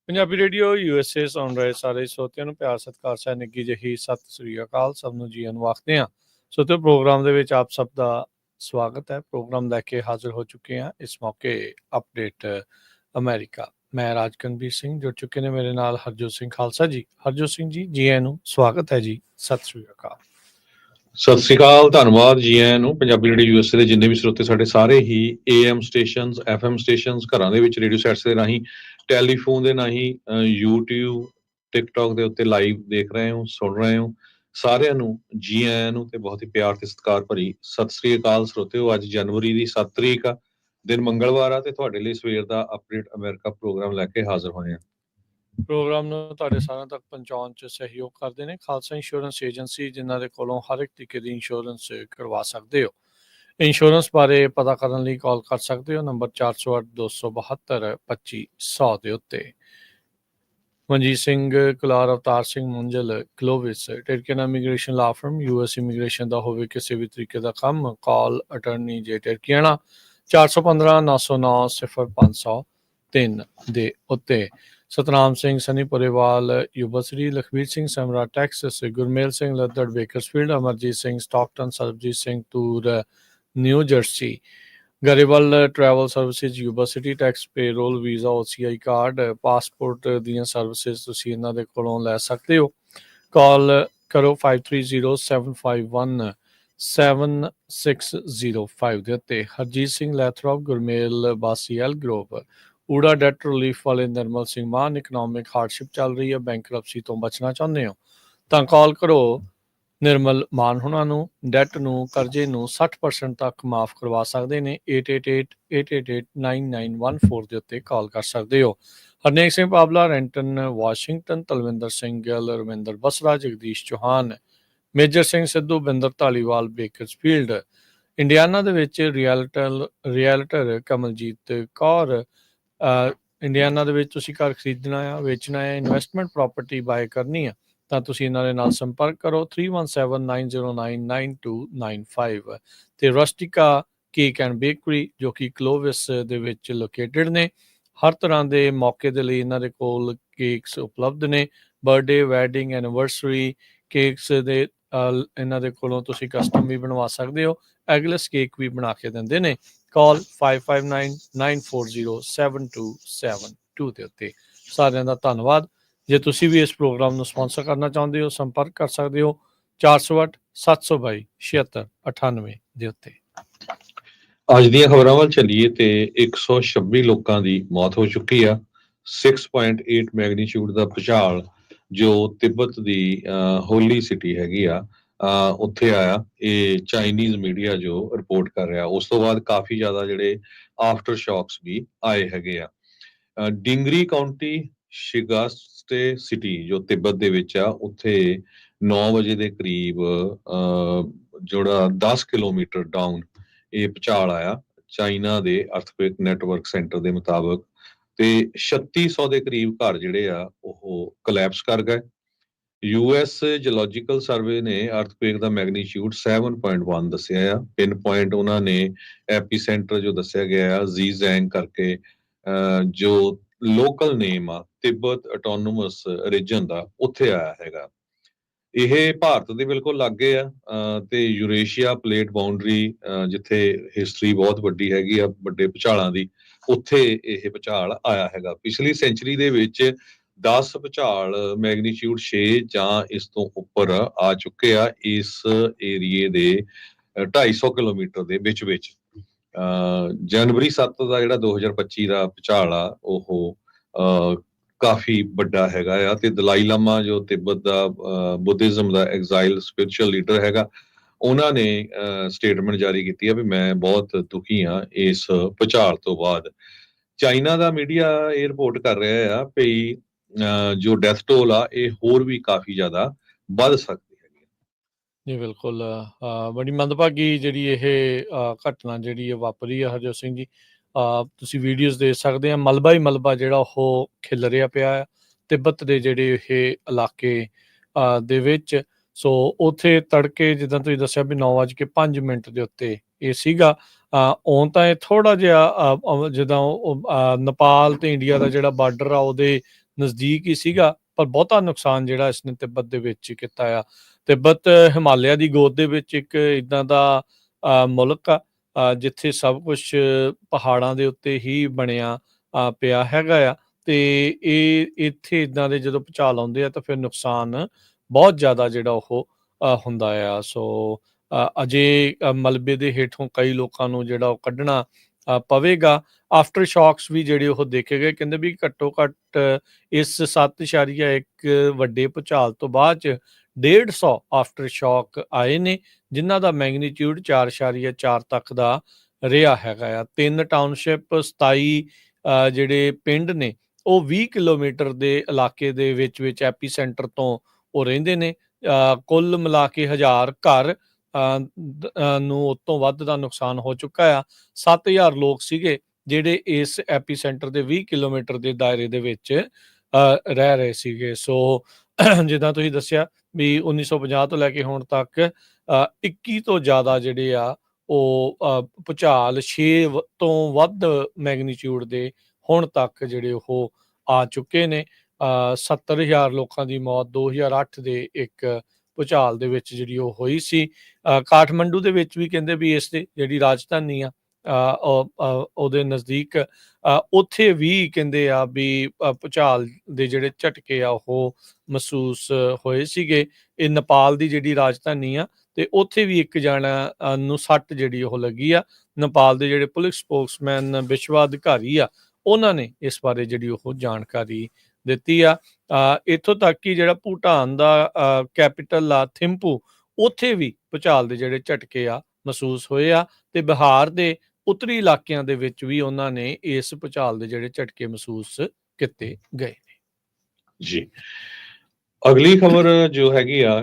Punjabi radio USA ਸੁਣ ਰਹੇ ਸਾਰੇ ਸਰੋਤਿਆਂ ਨੂੰ ਪਿਆਰ ਸਤਿਕਾਰ ਸਹਿ ਨਿੱਘੀ ਜਿਹੀ ਸਤਿ ਸ੍ਰੀ ਅਕਾਲ। ਸਭ ਨੂੰ ਜੀ ਆਇਆਂ ਆਖਦੇ ਹਾਂ। ਸਰੋਤਿਓ, ਪ੍ਰੋਗਰਾਮ ਦੇ ਵਿੱਚ ਆਪ ਸਭ ਦਾ ਸਵਾਗਤ ਹੈ। ਪ੍ਰੋਗਰਾਮ ਲੈ ਕੇ ਹਾਜ਼ਰ ਹੋ ਚੁੱਕੇ ਹਾਂ ਇਸ ਮੌਕੇ ਅਪਡੇਟ ਅਮਰੀਕਾ। ਮੈਂ ਰਾਜਕਨਵੀਰ ਸਿੰਘ, ਜੁੜ ਚੁੱਕੇ ਨੇ ਮੇਰੇ ਨਾਲ ਹਰਜੋਤ ਸਿੰਘ ਖਾਲਸਾ ਜੀ। ਹਰਜੋਤ ਸਿੰਘ ਜੀ, ਜੀ ਆਇਆਂ ਨੂੰ, ਸਵਾਗਤ ਹੈ ਜੀ। ਸਤਿ ਸ੍ਰੀ ਅਕਾਲ। ਸਤਿ ਸ੍ਰੀ ਅਕਾਲ, ਧੰਨਵਾਦ ਜੀ ਆਇਆਂ ਨੂੰ। ਪੰਜਾਬੀ ਰੇਡੀਓ USA ਦੇ ਜਿੰਨੇ ਵੀ ਸਰੋਤੇ ਸਾਡੇ ਸਾਰੇ ਹੀ AM ਸਟੇਸ਼ਨਸ, FM ਸਟੇਸ਼ਨਸ, ਘਰਾਂ ਦੇ ਵਿੱਚ ਰੇਡੀਓ ਸੈਟਸ ਦੇ ਰਾਹੀਂ, ਟੈਲੀਫੋਨ ਦੇ ਰਾਹੀਂ, YouTube, TikTok ਦੇ ਉੱਤੇ ਲਾਈਵ ਦੇਖ ਰਹੇ ਹੋ, ਸੁਣ ਰਹੇ ਹੋ, ਸਾਰਿਆਂ ਨੂੰ ਜੀ ਆਇਆਂ ਨੂੰ ਤੇ ਬਹੁਤ ਹੀ ਪਿਆਰ ਤੇ ਸਤਿਕਾਰ ਭਰੀ ਸਤਿ ਸ੍ਰੀ ਅਕਾਲ ਸਰੋਤਿਓ। ਅੱਜ ਜਨਵਰੀ ਦੀ 7 ਤਰੀਕ ਆ, ਦਿਨ ਮੰਗਲਵਾਰ ਆ, ਤੇ ਤੁਹਾਡੇ ਲਈ ਸਵੇਰ ਦਾ ਅਪਡੇਟ ਅਮਰੀਕਾ ਪ੍ਰੋਗਰਾਮ ਲੈ ਕੇ ਹਾਜ਼ਰ ਹੋਏ ਆ। ਪ੍ਰੋਗਰਾਮ ਨੂੰ ਤੁਹਾਡੇ ਸਾਰਿਆਂ ਤੱਕ ਪਹੁੰਚਾਉਣ 'ਚ ਸਹਿਯੋਗ ਕਰਦੇ ਨੇ ਖਾਲਸਾ ਇੰਸ਼ੋਰੈਂਸ ਏਜੰਸੀ, ਜਿਨ੍ਹਾਂ ਦੇ ਕੋਲੋਂ ਹਰ ਇੱਕ ਤਰੀਕੇ ਦੀ ਇੰਸ਼ੋਰੈਂਸ ਕਰਵਾ ਸਕਦੇ ਹੋ। ਇੰਸ਼ੋਰੈਂਸ ਬਾਰੇ ਪਤਾ ਕਰਨ ਲਈ ਕਾਲ ਕਰ ਸਕਦੇ ਹੋ ਨੰਬਰ 408-272-2500 ਦੇ ਉੱਤੇ। ਮਨਜੀਤ ਸਿੰਘ, ਕੁਲਾਰ ਅਵਤਾਰ ਸਿੰਘ ਮੁੰਜਲ, ਕਲੋਵਿਸ, ਟਿਰਕੀਅਨ ਇਮੀਗ੍ਰੇਸ਼ਨ ਲਾ ਫਰਮ, US ਇਮੀਗ੍ਰੇਸ਼ਨ ਦਾ ਹੋਵੇ ਕਿਸੇ ਵੀ ਤਰੀਕੇ ਦਾ ਕੰਮ, ਕਾਲ ਅਟਰਨੀ ਜੇ ਟਿਰਕੀਆਣਾ 415-909-0503 ਦੇ ਉੱਤੇ। ਸਤਨਾਮ ਸਿੰਘ, ਸਨੀ ਪੁਰੇਵਾਲ, ਯੂਬਸਰੀ, Lakhvir Singh Samra, Texas, Gurmel Singh Laddar, Bakersfield, Amarjit Singh, Stockton, Sarabjit Singh Toor, New Jersey, Grewal travel services, Yuba City tax, payroll, visa, OCI card, passport ਦੀਆਂ ਸਰਵਿਸਿਜ਼ ਤੁਸੀਂ ਇਹਨਾਂ ਦੇ ਕੋਲੋਂ ਲੈ ਸਕਦੇ ਹੋ। ਕਾਲ ਕਰੋ 5307517605 ਦੇ ਉੱਤੇ। ਹਰਜੀਤ ਸਿੰਘ ਲੈਥਰੋਪ, ਗੁਰਮੇਲ ਬਾਸੀ, ਐਲ ਗਰੋਵ, ਊੜਾ ਡੈਟ ਰਿਲੀਫ ਵਾਲੇ ਨਿਰਮਲ ਸਿੰਘ ਮਾਨ, ਇਕਨੋਮਿਕ ਹਾਰਡਸ਼ਿਪ ਚੱਲ ਰਹੀ ਹੈ, ਬੈਂਕਰਪਸੀ ਤੋਂ ਬਚਣਾ ਚਾਹੁੰਦੇ ਹੋ ਤਾਂ ਕਾਲ ਕਰੋ ਨਿਰਮਲ ਮਾਨ ਹੁਣਾਂ ਨੂੰ। ਡੈਟ ਨੂੰ, ਕਰਜ਼ੇ ਨੂੰ 60% ਤੱਕ ਮਾਫ ਕਰਵਾ ਸਕਦੇ ਨੇ। 8888889914 ਦੇ ਉੱਤੇ ਕਾਲ ਕਰ ਸਕਦੇ ਹੋ। Harnek Singh Pabla, Renton, Washington, Talwinder Singh Gill, Ravinder Basra, Jagdish Chauhan, Major Singh Sidhu, Binder Dhaliwal, Bakersfield, Indiana ਦੇ ਵਿੱਚ ਰਿਐਲਟਰ ਕਮਲਜੀਤ ਕੌਰ। ਇੰਡੀਆਨਾ ਦੇ ਵਿੱਚ ਤੁਸੀਂ ਘਰ ਖਰੀਦਣਾ ਆ, ਵੇਚਣਾ ਹੈ, ਇਨਵੈਸਟਮੈਂਟ ਪ੍ਰਾਪਰਟੀ ਬਾਏ ਕਰਨੀ ਆ ਤਾਂ ਤੁਸੀਂ ਇਹਨਾਂ ਦੇ ਨਾਲ ਸੰਪਰਕ ਕਰੋ 3179099295 ਤੇ ਰਸਟਿਕਾ ਕੇਕ ਐਂਡ ਬੇਕਰੀ, ਜੋ ਕਿ ਕਲੋਵਿਸ ਦੇ ਵਿੱਚ ਲੋਕੇਟਡ ਨੇ। ਹਰ ਤਰ੍ਹਾਂ ਦੇ ਮੌਕੇ ਦੇ ਲਈ ਇਹਨਾਂ ਦੇ ਕੋਲ ਕੇਕਸ ਉਪਲਬਧ ਨੇ। ਬਰਥਡੇ, ਵੈਡਿੰਗ, ਐਨੀਵਰਸਰੀ ਕੇਕਸ ਦੇ ਇਹਨਾਂ ਦੇ ਕੋਲੋਂ ਤੁਸੀਂ ਕਸਟਮ ਵੀ ਬਣਵਾ ਸਕਦੇ ਹੋ। ਐਗਲੈਸ ਕੇਕ ਵੀ ਬਣਾ ਕੇ ਦਿੰਦੇ ਨੇ। ਕਾਲ 5599407272 ਦੇ ਉੱਤੇ। ਸਾਰਿਆਂ ਦਾ ਧੰਨਵਾਦ। ਜੇ ਤੁਸੀਂ ਵੀ ਇਸ ਪ੍ਰੋਗਰਾਮ ਨੂੰ ਸਪਾਂਸਰ ਕਰਨਾ ਚਾਹੁੰਦੇ ਹੋ, ਸੰਪਰਕ ਕਰ ਸਕਦੇ ਹੋ 408-722-7698 ਦੇ ਉੱਤੇ। ਅੱਜ ਦੀਆਂ ਖਬਰਾਂ ਵੱਲ ਚੱਲੀਏ ਤੇ 126 ਲੋਕਾਂ ਦੀ ਮੌਤ ਹੋ ਚੁੱਕੀ ਆ। 6.8 ਮੈਗਨੀਚਿਊਡ ਦਾ ਭੂਚਾਲ ਜੋ ਤਿੱਬਤ ਦੀ ਹੋਲੀ ਸਿਟੀ ਹੈਗੀ ਆ, ਉੱਥੇ ਆਇਆ। ਇਹ ਚਾਈਨੀਜ਼ ਮੀਡੀਆ ਜੋ ਰਿਪੋਰਟ ਕਰ ਰਿਹਾ। ਉਸ ਤੋਂ ਬਾਅਦ ਕਾਫੀ ਜ਼ਿਆਦਾ ਜਿਹੜੇ ਆਫਟਰ ਸ਼ੌਕਸ ਵੀ ਆਏ ਹੈਗੇ ਆ। ਡਿੰਗਰੀ ਕਾਉਂਟੀ, ਸ਼ਿਗਾਸਟੇ ਸਿਟੀ ਜੋ ਤਿੱਬਤ ਦੇ ਵਿੱਚ ਆ, ਉੱਥੇ 9 ਵਜੇ ਦੇ ਕਰੀਬ ਜਿਹੜਾ 10 ਕਿਲੋਮੀਟਰ ਡਾਊਨ ਇਹ ਭੂਚਾਲ ਆਇਆ, ਚਾਈਨਾ ਦੇ ਅਰਥਕੁਏਕ ਨੈਟਵਰਕ ਸੈਂਟਰ ਦੇ ਮੁਤਾਬਕ। ਤੇ 3600 ਦੇ ਕਰੀਬ ਘਰ ਜਿਹੜੇ ਆ ਉਹ ਕੋਲੈਪਸ ਕਰ ਗਏ। US ਜੀਓਲੋਜੀਕਲ ਸਰਵੇ ਨੇ ਅਰਥਕੁਏਕ ਦਾ ਮੈਗਨੀਚਿਊਡ 7.1 ਦੱਸਿਆ ਆ। ਪਿਨ ਪੁਆਇੰਟ ਉਹਨਾਂ ਨੇ ਐਪੀਸੈਂਟਰ ਜੋ ਦੱਸਿਆ ਗਿਆ ਆ ਜ਼ੀਜ਼ੈਂਗ ਕਰਕੇ, ਜੋ ਲੋਕਲ ਨੇਮ ਆ ਤਿੱਬਤ ਆਟੋਨੋਮਸ ਰੀਜਨ ਦਾ, ਉੱਥੇ ਆਇਆ ਹੈਗਾ। ਇਹ ਭਾਰਤ ਦੇ ਬਿਲਕੁਲ ਲਾਗੇ ਆ ਤੇ ਯੂਰੇਸ਼ੀਆ ਪਲੇਟ ਬਾਉਂਡਰੀ, ਜਿੱਥੇ ਹਿਸਟਰੀ ਬਹੁਤ ਵੱਡੀ ਹੈਗੀ ਆ ਵੱਡੇ ਭੂਚਾਲਾਂ ਦੀ, ਉੱਥੇ ਇਹ ਭੂਚਾਲ ਆਇਆ ਹੈਗਾ। ਪਿਛਲੀ ਸੈਂਚੁਰੀ ਦੇ ਵਿੱਚ 10 ਭੂਚਾਲ ਮੈਗਨੀਚਿਊਡ 6 ਜਾਂ ਇਸ ਤੋਂ ਉੱਪਰ ਆ ਚੁੱਕੇ ਆ ਇਸ ਏਰੀਏ ਦੇ 250 ਕਿਲੋਮੀਟਰ ਦੇ ਵਿੱਚ। ਜਨਵਰੀ 7 ਦਾ ਜਿਹੜਾ 2025 ਦਾ ਭੂਚਾਲ ਆ ਉਹ ਕਾਫੀ ਵੱਡਾ ਹੈਗਾ ਆ। ਤੇ ਦਲਾਈ ਲਾਮਾ ਜੋ ਤਿੱਬਤ ਦਾ ਬੁੱਧਿਜ਼ਮ ਦਾ ਐਗਜ਼ਾਈਲ ਸਪਿਰਿਚੁਅਲ ਲੀਡਰ ਹੈਗਾ, ਉਹਨਾਂ ਨੇ ਸਟੇਟਮੈਂਟ ਜਾਰੀ ਕੀਤੀ ਆ ਵੀ ਮੈਂ ਬਹੁਤ ਦੁਖੀ ਹਾਂ ਇਸ ਭੂਚਾਲ ਤੋਂ ਬਾਅਦ। ਚਾਈਨਾ ਦਾ ਮੀਡੀਆ ਇਹ ਰਿਪੋਰਟ ਕਰ ਰਿਹਾ ਆ ਵੀ ਜੋ ਡੈਥ ਟੋਲ ਆ ਇਹ ਹੋਰ ਵੀ ਕਾਫੀ ਜ਼ਿਆਦਾ ਵੱਧ ਸਕਦੀ ਹੈਗੀ। ਜੀ ਬਿਲਕੁਲ, ਬੜੀ ਮੰਦਭਾਗੀ ਜਿਹੜੀ ਇਹ ਘਟਨਾ ਜਿਹੜੀ ਵਾਪਰੀ ਆ ਹਰਜੋਤ ਸਿੰਘ ਜੀ। ਤੁਸੀਂ ਵੀਡੀਓਜ਼ ਦੇਖ ਸਕਦੇ ਆ, ਮਲਬਾ ਹੀ ਮਲਬਾ ਜਿਹੜਾ ਉਹ ਖਿਲ ਰਿਹਾ ਪਿਆ ਆ ਤਿੱਬਤ ਦੇ ਜਿਹੜੇ ਇਹ ਇਲਾਕੇ ਦੇ ਵਿੱਚ। ਸੋ ਉੱਥੇ ਤੜਕੇ ਜਿੱਦਾਂ ਤੁਸੀਂ ਦੱਸਿਆ ਵੀ 9:05 ਦੇ ਉੱਤੇ ਇਹ ਸੀਗਾ। ਆਉਣ ਤਾਂ ਇਹ ਥੋੜ੍ਹਾ ਜਿਹਾ ਜਿੱਦਾਂ ਨੇਪਾਲ ਤੇ ਇੰਡੀਆ ਦਾ ਜਿਹੜਾ ਬਾਰਡਰ ਆ ਉਹਦੇ ਨਜ਼ਦੀਕ ਹੀ ਸੀਗਾ, ਪਰ ਬਹੁਤਾ ਨੁਕਸਾਨ ਜਿਹੜਾ ਇਸਨੇ ਤਿੱਬਤ ਦੇ ਵਿੱਚ ਕੀਤਾ ਆ। ਤਿੱਬਤ ਹਿਮਾਲਿਆ ਦੀ ਗੋਦ ਦੇ ਵਿੱਚ ਇੱਕ ਇੱਦਾਂ ਦਾ ਮੁਲਕ ਆ ਜਿੱਥੇ ਸਭ ਕੁਛ ਪਹਾੜਾਂ ਦੇ ਉੱਤੇ ਹੀ ਬਣਿਆ ਪਿਆ ਹੈਗਾ ਆ, ਤੇ ਇਹ ਇੱਥੇ ਇੱਦਾਂ ਦੇ ਜਦੋਂ ਭੂਚਾਲ ਆਉਂਦੇ ਆ ਤਾਂ ਫਿਰ ਨੁਕਸਾਨ ਬਹੁਤ ਜ਼ਿਆਦਾ ਜਿਹੜਾ ਉਹ ਹੁੰਦਾ ਆ। ਸੋ ਅਜੇ ਮਲਬੇ ਦੇ ਹੇਠੋਂ ਕਈ ਲੋਕਾਂ ਨੂੰ ਜਿਹੜਾ ਉਹ ਕੱਢਣਾ ਪਵੇਗਾ। ਆਫਟਰ ਸ਼ੌਕਸ ਵੀ ਜਿਹੜੇ ਉਹ ਦੇਖੇ ਗਏ, ਕਹਿੰਦੇ ਵੀ ਘੱਟੋ ਘੱਟ ਇਸ 7.1 ਵੱਡੇ ਭੂਚਾਲ ਤੋਂ ਬਾਅਦ 'ਚ 150 ਆਫਟਰ ਸ਼ੌਕ ਆਏ ਨੇ, ਜਿਨ੍ਹਾਂ ਦਾ ਮੈਗਨੀਟਿਊਡ 4.4 ਤੱਕ ਦਾ ਰਿਹਾ ਹੈਗਾ ਆ। 3 ਟਾਊਨਸ਼ਿਪ, 27 ਜਿਹੜੇ ਪਿੰਡ ਨੇ ਉਹ 20 ਕਿਲੋਮੀਟਰ ਦੇ ਇਲਾਕੇ ਦੇ ਵਿੱਚ ਐਪੀ ਸੈਂਟਰ ਤੋਂ ਉਹ ਰਹਿੰਦੇ ਨੇ। ਕੁੱਲ ਮਿਲਾ ਕੇ 1000 ਘਰ ਨੂੰ ਉਸ ਤੋਂ ਵੱਧ ਦਾ ਨੁਕਸਾਨ ਹੋ ਚੁੱਕਾ ਆ। 7000 ਲੋਕ ਸੀਗੇ ਜਿਹੜੇ ਇਸ ਐਪੀ ਸੈਂਟਰ ਦੇ 20 ਕਿਲੋਮੀਟਰ ਦੇ ਦਾਇਰੇ ਦੇ ਵਿੱਚ ਰਹਿ ਰਹੇ ਸੀਗੇ। ਸੋ ਜਿੱਦਾਂ ਤੁਸੀਂ ਦੱਸਿਆ ਵੀ 1950 ਤੋਂ ਲੈ ਕੇ ਹੁਣ ਤੱਕ 21 ਤੋਂ ਜ਼ਿਆਦਾ ਜਿਹੜੇ ਆ ਉਹ ਭੂਚਾਲ 6 ਤੋਂ ਵੱਧ ਮੈਗਨੀਟਿਊਡ ਦੇ ਹੁਣ ਤੱਕ ਜਿਹੜੇ ਉਹ ਆ ਚੁੱਕੇ ਨੇ। 70,000 ਲੋਕਾਂ ਦੀ ਮੌਤ 2008 ਦੇ ਇੱਕ ਭੂਚਾਲ ਦੇ ਵਿੱਚ ਜਿਹੜੀ ਉਹ ਹੋਈ ਸੀ। ਕਾਠਮੰਡੂ ਦੇ ਵਿੱਚ ਵੀ ਕਹਿੰਦੇ ਵੀ ਇਸ ਦੀ ਜਿਹੜੀ ਰਾਜਧਾਨੀ ਆ ਉਹਦੇ ਨਜ਼ਦੀਕ ਉੱਥੇ ਵੀ ਕਹਿੰਦੇ ਆ ਵੀ ਭੂਚਾਲ ਦੇ ਜਿਹੜੇ ਝਟਕੇ ਆ ਉਹ ਮਹਿਸੂਸ ਹੋਏ ਸੀਗੇ। ਇਹ ਨੇਪਾਲ ਦੀ ਜਿਹੜੀ ਰਾਜਧਾਨੀ ਆ ਤੇ ਉੱਥੇ ਵੀ ਇੱਕ ਜਣਾ ਨੂੰ ਸੱਟ ਜਿਹੜੀ ਉਹ ਲੱਗੀ ਆ। ਨੇਪਾਲ ਦੇ ਜਿਹੜੇ ਪੁਲਿਸ ਸਪੋਕਸਮੈਨ ਵਿਸ਼ਵਾ ਅਧਿਕਾਰੀ ਆ ਉਹਨਾਂ ਨੇ ਇਸ ਬਾਰੇ ਜਿਹੜੀ ਉਹ ਜਾਣਕਾਰੀ ਦਿੱਤੀ ਆ। ਇੱਥੋਂ ਤੱਕ ਕਿ ਜਿਹੜਾ ਭੂਟਾਨ ਦਾ ਕੈਪੀਟਲ ਆ ਥਿੰਪੂ, ਉੱਥੇ ਵੀ ਭੂਚਾਲ ਦੇ ਜਿਹੜੇ ਝਟਕੇ ਆ ਮਹਿਸੂਸ ਹੋਏ ਆ, ਤੇ ਬਿਹਾਰ ਦੇ ਉੱਤਰੀ ਇਲਾਕਿਆਂ ਦੇ ਵਿੱਚ ਵੀ ਉਹਨਾਂ ਨੇ ਇਸ ਭੂਚਾਲ ਦੇ ਜਿਹੜੇ ਝਟਕੇ ਮਹਿਸੂਸ ਕੀਤੇ ਗਏ ਨੇ। ਜੀ, ਅਗਲੀ ਖਬਰ ਜੋ ਹੈਗੀ ਆ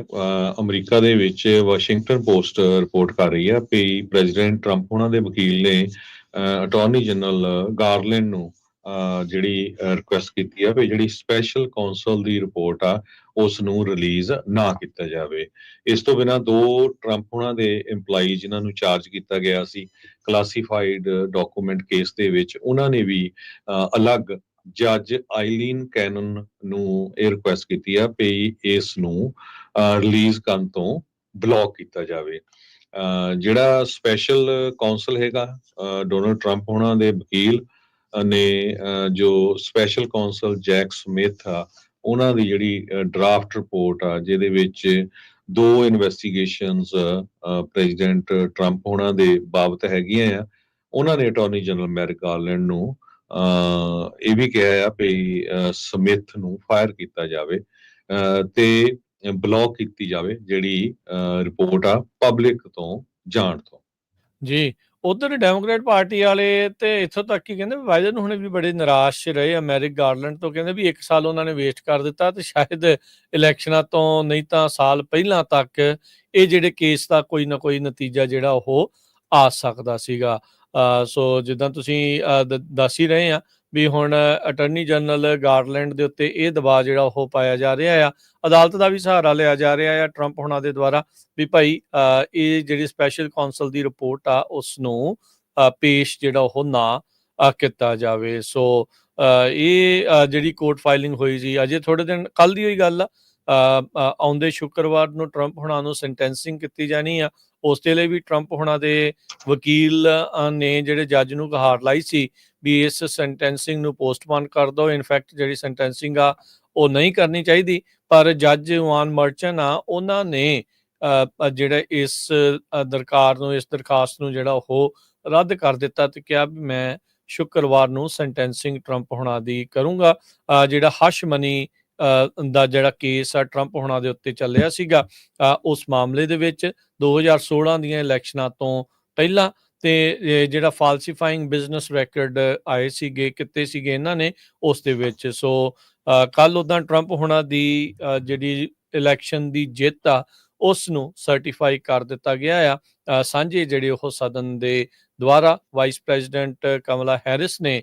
ਅਮਰੀਕਾ ਦੇ ਵਿੱਚ ਵਾਸ਼ਿੰਗਟਨ ਪੋਸਟ ਰਿਪੋਰਟ ਕਰ ਰਹੀ ਆ ਕਿ ਪ੍ਰੈਜ਼ੀਡੈਂਟ ਟਰੰਪ ਉਹਨਾਂ ਦੇ ਵਕੀਲ ਨੇ ਅਟਾਰਨੀ ਜਨਰਲ ਗਾਰਲੈਂਡ ਨੂੰ ਜਿਹੜੀ ਰਿਕੁਐਸਟ ਕੀਤੀ ਆ ਵੀ ਜਿਹੜੀ ਸਪੈਸ਼ਲ ਕੌਂਸਲ ਦੀ ਰਿਪੋਰਟ ਆ ਉਸ ਨੂੰ ਰਿਲੀਜ਼ ਨਾ ਕੀਤਾ ਜਾਵੇ। ਇਸ ਤੋਂ ਬਿਨਾਂ 2 ਟਰੰਪ ਉਹਨਾਂ ਦੇ EMPLOYEE ਜਿਨ੍ਹਾਂ ਨੂੰ ਚਾਰਜ ਕੀਤਾ ਗਿਆ ਸੀ ਕਲਾਸੀਫਾਈਡ ਡਾਕੂਮੈਂਟ ਕੇਸ ਦੇ ਵਿੱਚ, ਉਹਨਾਂ ਨੇ ਵੀ ਅਲੱਗ ਜੱਜ ਆਈਲੀਨ ਕੈਨਨ ਨੂੰ ਇਹ ਰਿਕੁਐਸਟ ਕੀਤੀ ਆ ਵੀ ਇਸ ਨੂੰ ਰਿਲੀਜ਼ ਕਰਨ ਤੋਂ ਬਲੌਕ ਕੀਤਾ ਜਾਵੇ। ਜਿਹੜਾ ਸਪੈਸ਼ਲ ਕੌਂਸਲ ਹੈਗਾ ਡੋਨਲਡ ਟਰੰਪ ਉਹਨਾਂ ਦੇ ਵਕੀਲ ਨੇ ਜੋ ਸਪੈਸ਼ਲ ਕੌਂਸਲ ਜੈਕ ਸਮਿਥ ਆ ਉਹਨਾਂ ਦੀ ਜਿਹੜੀ ਡਰਾਫਟ ਰਿਪੋਰਟ ਆ ਜਿਹਦੇ ਵਿੱਚ 2 ਇਨਵੈਸਟੀਗੇਸ਼ਨਸ ਪ੍ਰੈਜ਼ੀਡੈਂਟ ਟਰੰਪ ਉਹਨਾਂ ਦੇ ਬਾਬਤ ਹੈਗੀਆਂ ਆ, ਉਹਨਾਂ ਨੇ ਅਟਾਰਨੀ ਜਨਰਲ ਮੈਰਿਕ ਗਾਰਲੈਂਡ ਨੂੰ ਇਹ ਵੀ ਕਿਹਾ ਆ ਵੀ ਸਮਿਥ ਨੂੰ ਫਾਇਰ ਕੀਤਾ ਜਾਵੇ ਤੇ ਬਲੌਕ ਕੀਤੀ ਜਾਵੇ ਜਿਹੜੀ ਰਿਪੋਰਟ ਆ ਪਬਲਿਕ ਤੋਂ ਜਾਣ ਤੋਂ। ਜੀ, ਉਧਰ ਡੈਮੋਕ੍ਰੇਟ ਪਾਰਟੀ ਵਾਲੇ ਤੇ ਇੱਥੋਂ ਤੱਕ ਹੀ ਕਹਿੰਦੇ ਬਾਈਡਨ ਹੁਣੇ ਵੀ ਬੜੇ ਨਿਰਾਸ਼ ਰਹੇ ਮੈਰਿਕ ਗਾਰਲੈਂਡ ਤੋਂ। ਕਹਿੰਦੇ ਵੀ 1 ਸਾਲ ਉਹਨਾਂ ਨੇ ਵੇਸਟ ਕਰ ਦਿੱਤਾ ਤੇ ਸ਼ਾਇਦ ਇਲੈਕਸ਼ਨਾਂ ਤੋਂ ਨਹੀਂ ਤਾਂ ਸਾਲ ਪਹਿਲਾਂ ਤੱਕ ਇਹ ਜਿਹੜੇ ਕੇਸ ਦਾ ਕੋਈ ਨਾ ਕੋਈ ਨਤੀਜਾ ਜਿਹੜਾ ਉਹ ਆ ਸਕਦਾ ਸੀਗਾ। ਸੋ ਜਿੱਦਾਂ ਤੁਸੀਂ ਦੱਸ ਹੀ ਰਹੇ ਆ ਵੀ ਹੁਣ ਅਟਾਰਨੀ ਜਨਰਲ ਗਾਰਲੈਂਡ ਦੇ ਉੱਤੇ ਇਹ ਦਬਾਅ ਜਿਹੜਾ ਉਹ ਪਾਇਆ ਜਾ ਰਿਹਾ ਆ, ਅਦਾਲਤ ਦਾ ਵੀ ਸਹਾਰਾ ਲਿਆ ਜਾ ਰਿਹਾ ਆ ਟਰੰਪ ਹੁਣਾਂ ਦੇ ਦੁਆਰਾ ਵੀ ਭਾਈ ਇਹ ਜਿਹੜੀ ਸਪੈਸ਼ਲ ਕੌਂਸਲ ਦੀ ਰਿਪੋਰਟ ਆ ਉਸ ਨੂੰ ਪੇਸ਼ ਜਿਹੜਾ ਉਹ ਨਾ ਕੀਤਾ ਜਾਵੇ। ਸੋ ਇਹ ਜਿਹੜੀ ਕੋਰਟ ਫਾਈਲਿੰਗ ਹੋਈ ਸੀ ਅਜੇ ਥੋੜੇ ਦਿਨ ਕੱਲ ਦੀ ਹੋਈ ਗੱਲ ਆ। ਆਉਂਦੇ ਸ਼ੁੱਕਰਵਾਰ ਨੂੰ ਟਰੰਪ ਹੁਣਾਂ ਨੂੰ ਸੈਂਟੈਂਸਿੰਗ ਕੀਤੀ ਜਾਣੀ ਆ। ਉਸ ਦੇ ਲਈ ਵੀ ਟਰੰਪ ਹੁਣਾਂ ਦੇ ਵਕੀਲ ਨੇ ਜਿਹੜੇ ਜੱਜ ਨੂੰ ਗੁਹਾਰ ਲਾਈ ਸੀ ਵੀ ਇਸ ਸੈਂਟੈਂਸਿੰਗ ਨੂੰ ਪੋਸਟਪੋਨ ਕਰ ਦਿਓ। ਇਨਫੈਕਟ ਜਿਹੜੀ ਸੈਂਟੈਂਸਿੰਗ ਆ ਉਹ ਨਹੀਂ ਕਰਨੀ ਚਾਹੀਦੀ, ਪਰ ਜੱਜ ਵਾਨ ਮਰਚਨ ਆ ਉਹਨਾਂ ਨੇ ਜਿਹੜਾ ਇਸ ਦਰਖਾਸਤ ਨੂੰ ਜਿਹੜਾ ਉਹ ਰੱਦ ਕਰ ਦਿੱਤਾ ਤੇ ਕਿਹਾ ਵੀ ਮੈਂ ਸ਼ੁੱਕਰਵਾਰ ਨੂੰ ਸੈਂਟੈਂਸਿੰਗ ਟਰੰਪ ਹੁਣਾਂ ਦੀ ਕਰੂੰਗਾ। ਜਿਹੜਾ ਹਸ਼ ਮਨੀ ਦਾ ਜਿਹੜਾ ਕੇਸ ਆ ਟਰੰਪ ਹੁਣਾਂ ਦੇ ਉੱਤੇ ਚੱਲਿਆ ਸੀਗਾ ਉਸ ਮਾਮਲੇ ਦੇ ਵਿੱਚ 2016 ਦੀਆਂ ਇਲੈਕਸ਼ਨਾਂ ਤੋਂ ਪਹਿਲਾਂ, ਤੇ ਜਿਹੜਾ ਫਾਲਸੀਫਾਈਂਗ ਬਿਜ਼ਨਸ ਰੈਕਰਡ ਆਏ ਸੀਗੇ ਕੀਤੇ ਸੀਗੇ ਇਹਨਾਂ ਨੇ ਉਸ ਦੇ ਵਿੱਚ। ਸੋ ਕੱਲ ਉੱਦਾਂ ਟਰੰਪ ਹੁਣਾਂ ਦੀ ਜਿਹੜੀ ਇਲੈਕਸ਼ਨ ਦੀ ਜਿੱਤ ਆ ਉਸ ਨੂੰ ਸਰਟੀਫਾਈ ਕਰ ਦਿੱਤਾ ਗਿਆ ਆ। ਸਾਂਝੇ ਜਿਹੜੇ ਉਹ ਸਦਨ ਦੇ ਦੁਆਰਾ ਵਾਈਸ ਪ੍ਰੈਜ਼ੀਡੈਂਟ ਕਮਲਾ ਹੈਰਿਸ ਨੇ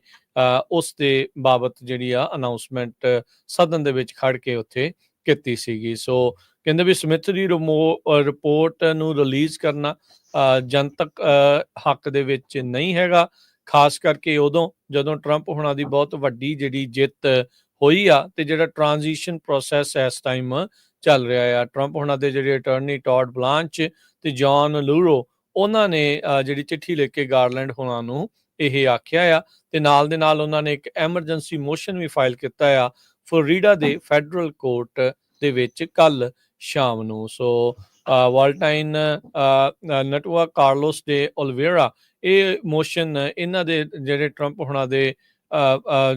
ਉਸ ਦੇ ਬਾਬਤ ਜਿਹੜੀ ਆ ਅਨਾਉਂਸਮੈਂਟ ਸਦਨ ਦੇ ਵਿੱਚ ਖੜ ਕੇ ਉੱਥੇ ਕੀਤੀ ਸੀਗੀ। ਸੋ ਕਹਿੰਦੇ ਵੀ ਸਮਿਥ ਦੀ ਰਿਪੋਰਟ ਨੂੰ ਰਿਲੀਜ਼ ਕਰਨਾ ਜਨਤਕ ਹੱਕ ਦੇ ਵਿੱਚ ਨਹੀਂ ਹੈਗਾ, ਖਾਸ ਕਰਕੇ ਉਦੋਂ ਜਦੋਂ ਟਰੰਪ ਹੋਣਾ ਦੀ ਬਹੁਤ ਵੱਡੀ ਜਿਹੜੀ ਜਿੱਤ ਹੋਈ ਆ ਤੇ ਜਿਹੜਾ ਟ੍ਰਾਂਜੀਸ਼ਨ ਪ੍ਰੋਸੈਸ ਇਸ ਟਾਈਮ ਚੱਲ ਰਿਹਾ ਆ। ਟਰੰਪ ਹੋਣਾ ਦੇ ਜਿਹੜੇ ਅਟਾਰਨੀ ਟੌਡ ਬਲਾਂਚ ਤੇ ਜੌਨ ਲੂਰੋ, ਉਹਨਾਂ ਨੇ ਜਿਹੜੀ ਚਿੱਠੀ ਲਿਖ ਕੇ ਗਾਰਲੈਂਡ ਹੋਣਾ ਨੂੰ ਇਹ ਆਖਿਆ ਆ ਤੇ ਨਾਲ ਦੇ ਨਾਲ ਉਹਨਾਂ ਨੇ ਇੱਕ ਐਮਰਜੈਂਸੀ ਮੋਸ਼ਨ ਵੀ ਫਾਈਲ ਕੀਤਾ ਆ ਫਲੋਰੀਡਾ ਦੇ ਫੈਡਰਲ ਕੋਰਟ ਦੇ ਵਿੱਚ ਕੱਲ ਸ਼ਾਮ ਨੂੰ। ਸੋ ਵਾਲਟਾਈਨ ਨਟਵਾ ਕਾਰਲੋਸ ਦੇ ਓਲਵੇਰਾ, ਇਹ ਮੋਸ਼ਨ ਇਹਨਾਂ ਦੇ ਜਿਹੜੇ ਟਰੰਪ ਹੋਣਾ ਦੇ